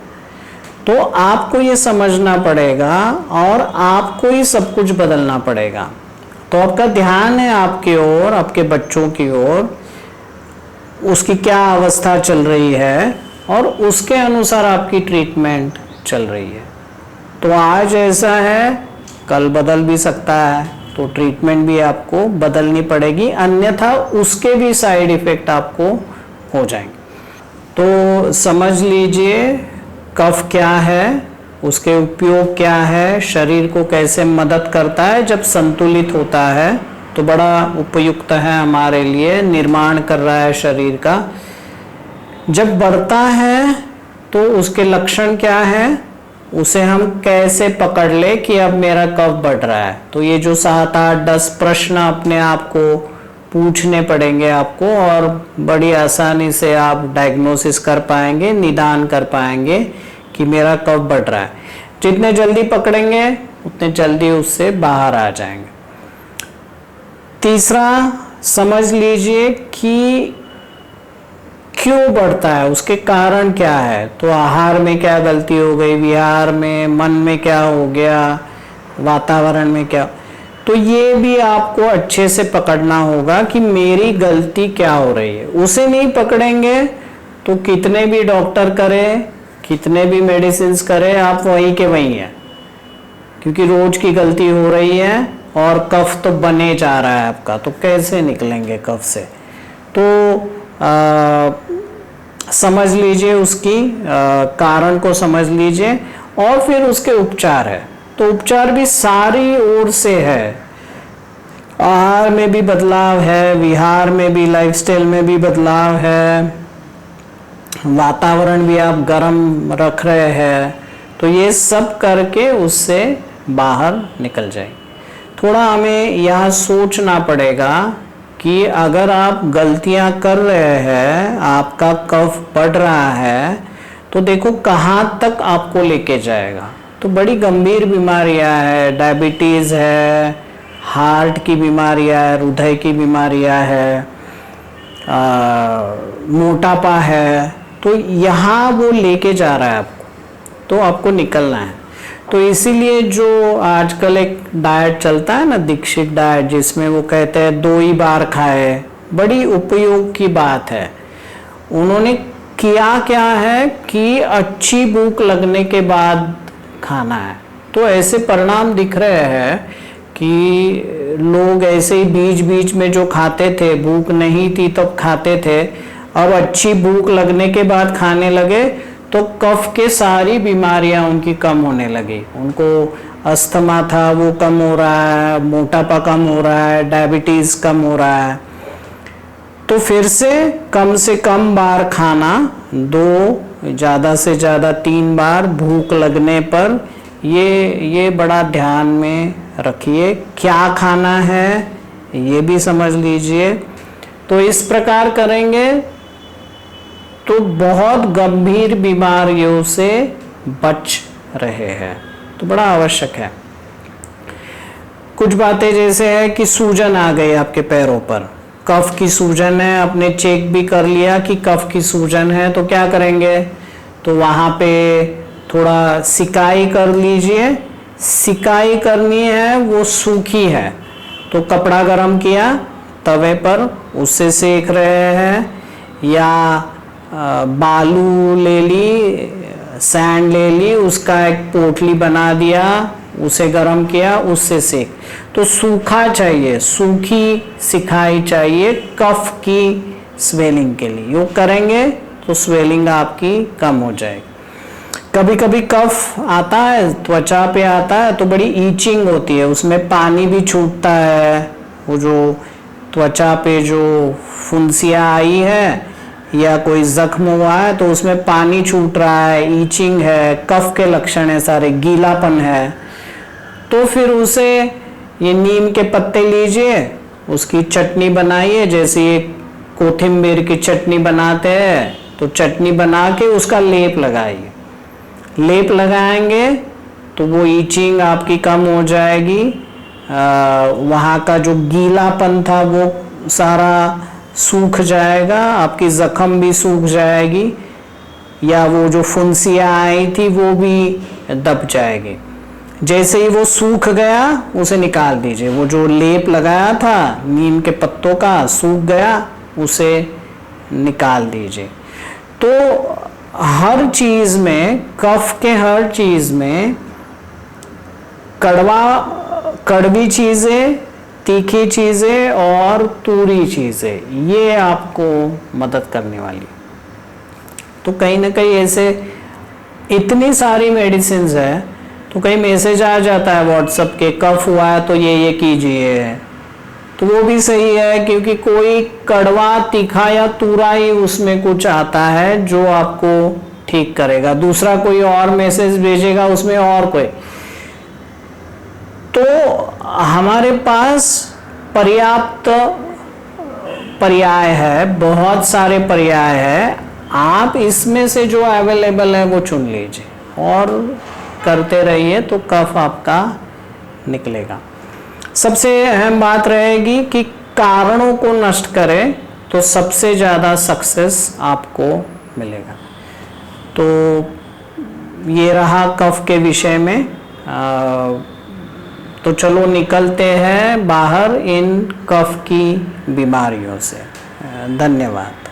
तो आपको ये समझना पड़ेगा और आपको ही सब कुछ बदलना पड़ेगा। तो आपका ध्यान है आपकी ओर, आपके बच्चों की ओर, उसकी क्या अवस्था चल रही है और उसके अनुसार आपकी ट्रीटमेंट चल रही है। तो आज ऐसा है, कल बदल भी सकता है, तो ट्रीटमेंट भी आपको बदलनी पड़ेगी, अन्यथा उसके भी साइड इफेक्ट आपको हो जाएंगे। तो समझ लीजिए कफ क्या है, उसके उपयोग क्या है, शरीर को कैसे मदद करता है, जब संतुलित होता है तो बड़ा उपयुक्त है हमारे लिए, निर्माण कर रहा है शरीर का। जब बढ़ता है तो उसके लक्षण क्या है, उसे हम कैसे पकड़ ले कि अब मेरा कफ बढ़ रहा है। तो ये जो 7, 8, 10 प्रश्न अपने आप को पूछने पड़ेंगे आपको और बड़ी आसानी से आप डायग्नोसिस कर पाएंगे, निदान कर पाएंगे कि मेरा कफ बढ़ रहा है। जितने जल्दी पकड़ेंगे उतने जल्दी उससे बाहर आ जाएंगे। तीसरा, समझ लीजिए कि क्यों बढ़ता है, उसके कारण क्या है। तो आहार में क्या गलती हो गई, विहार में, मन में क्या हो गया, वातावरण में क्या। तो ये भी आपको अच्छे से पकड़ना होगा कि मेरी गलती क्या हो रही है। उसे नहीं पकड़ेंगे तो कितने भी डॉक्टर करे, कितने भी मेडिसिन करे, आप वहीं के वहीं हैं, क्योंकि रोज की गलती हो रही है और कफ तो बने जा रहा है आपका। तो कैसे निकलेंगे कफ से। तो समझ लीजिए उसकी कारण को समझ लीजिए और फिर उसके उपचार है। तो उपचार भी सारी ओर से है, आहार में भी बदलाव है, विहार में भी, लाइफस्टाइल में भी बदलाव है, वातावरण भी आप गर्म रख रहे हैं। तो ये सब करके उससे बाहर निकल जाए। थोड़ा हमें यह सोचना पड़ेगा कि अगर आप गलतियां कर रहे हैं, आपका कफ बढ़ रहा है, तो देखो कहाँ तक आपको लेके जाएगा। तो बड़ी गंभीर बीमारियां हैं, डायबिटीज़ है, हार्ट की बीमारियां है, हृदय की बीमारियां है, मोटापा है। तो यहाँ वो लेके जा रहा है आपको, तो आपको निकलना है। तो इसीलिए जो आजकल एक डाइट चलता है ना, दीक्षित डाइट, जिसमें वो कहते हैं 2 ही बार खाए, बड़ी उपयोग की बात है। उन्होंने किया क्या है कि अच्छी भूख लगने के बाद खाना है। तो ऐसे परिणाम दिख रहे हैं कि लोग ऐसे ही बीच बीच में जो खाते थे, भूख नहीं थी तब खाते थे, अब अच्छी भूख लगने के बाद खाने लगे तो कफ के सारी बीमारियां उनकी कम होने लगी। उनको अस्थमा था वो कम हो रहा है, मोटापा कम हो रहा है, डायबिटीज़ कम हो रहा है। तो फिर से कम बार खाना, 2 ज़्यादा से ज़्यादा 3 बार भूख लगने पर, ये बड़ा ध्यान में रखिए। क्या खाना है ये भी समझ लीजिए। तो इस प्रकार करेंगे तो बहुत गंभीर बीमारियों से बच रहे हैं। तो बड़ा आवश्यक है। कुछ बातें जैसे है कि सूजन आ गई आपके पैरों पर, कफ की सूजन है, आपने चेक भी कर लिया कि कफ की सूजन है, तो क्या करेंगे, तो वहाँ पे थोड़ा सिकाई कर लीजिए। सिकाई करनी है, वो सूखी है, तो कपड़ा गरम किया तवे पर, उससे सेक रहे हैं, या बालू ले ली, सैंड ले ली, उसका एक पोटली बना दिया, उसे गरम किया, उससे सेक। तो सूखा चाहिए, सूखी सिकाई चाहिए कफ की स्वेलिंग के लिए। योग करेंगे तो स्वेलिंग आपकी कम हो जाएगी। कभी कभी कफ आता है, त्वचा पे आता है तो बड़ी ईचिंग होती है, उसमें पानी भी छूटता है। वो जो त्वचा पे जो फुंसियाँ आई है या कोई जख्म हुआ है तो उसमें पानी छूट रहा है, ईचिंग है, कफ के लक्षण है सारे, गीलापन है, तो फिर उसे ये नीम के पत्ते लीजिए, उसकी चटनी बनाइए, जैसे ये कोथिम्बीर की चटनी बनाते हैं तो चटनी बना के उसका लेप लगाइए। लेप लगाएंगे तो वो ईचिंग आपकी कम हो जाएगी, वहाँ का जो गीलापन था वो सारा सूख जाएगा, आपकी जख्म भी सूख जाएगी, या वो जो फुंसियाँ आई थी वो भी दब जाएगी। जैसे ही वो सूख गया उसे निकाल दीजिए, वो जो लेप लगाया था नीम के पत्तों का सूख गया, उसे निकाल दीजिए। तो हर चीज़ में, कफ के हर चीज़ में कड़वी चीज़ें, तीखी चीज़ें और तूरी चीज़ें, ये आपको मदद करने वाली। तो कहीं ना कहीं ऐसे इतनी सारी मेडिसिन है, तो कहीं मैसेज आ जाता है व्हाट्सएप के, कफ हुआ है तो ये कीजिए, तो वो भी सही है, क्योंकि कोई कड़वा, तीखा या तूरा ही उसमें कुछ आता है जो आपको ठीक करेगा, दूसरा कोई और मैसेज भेजेगा उसमें और कोई। तो हमारे पास पर्याप्त पर्याय है, बहुत सारे पर्याय है, आप इसमें से जो अवेलेबल है वो चुन लीजिए और करते रहिए तो कफ आपका निकलेगा। सबसे अहम बात रहेगी कि कारणों को नष्ट करें तो सबसे ज़्यादा सक्सेस आपको मिलेगा। तो ये रहा कफ के विषय में। तो चलो निकलते हैं बाहर इन कफ की बीमारियों से। धन्यवाद।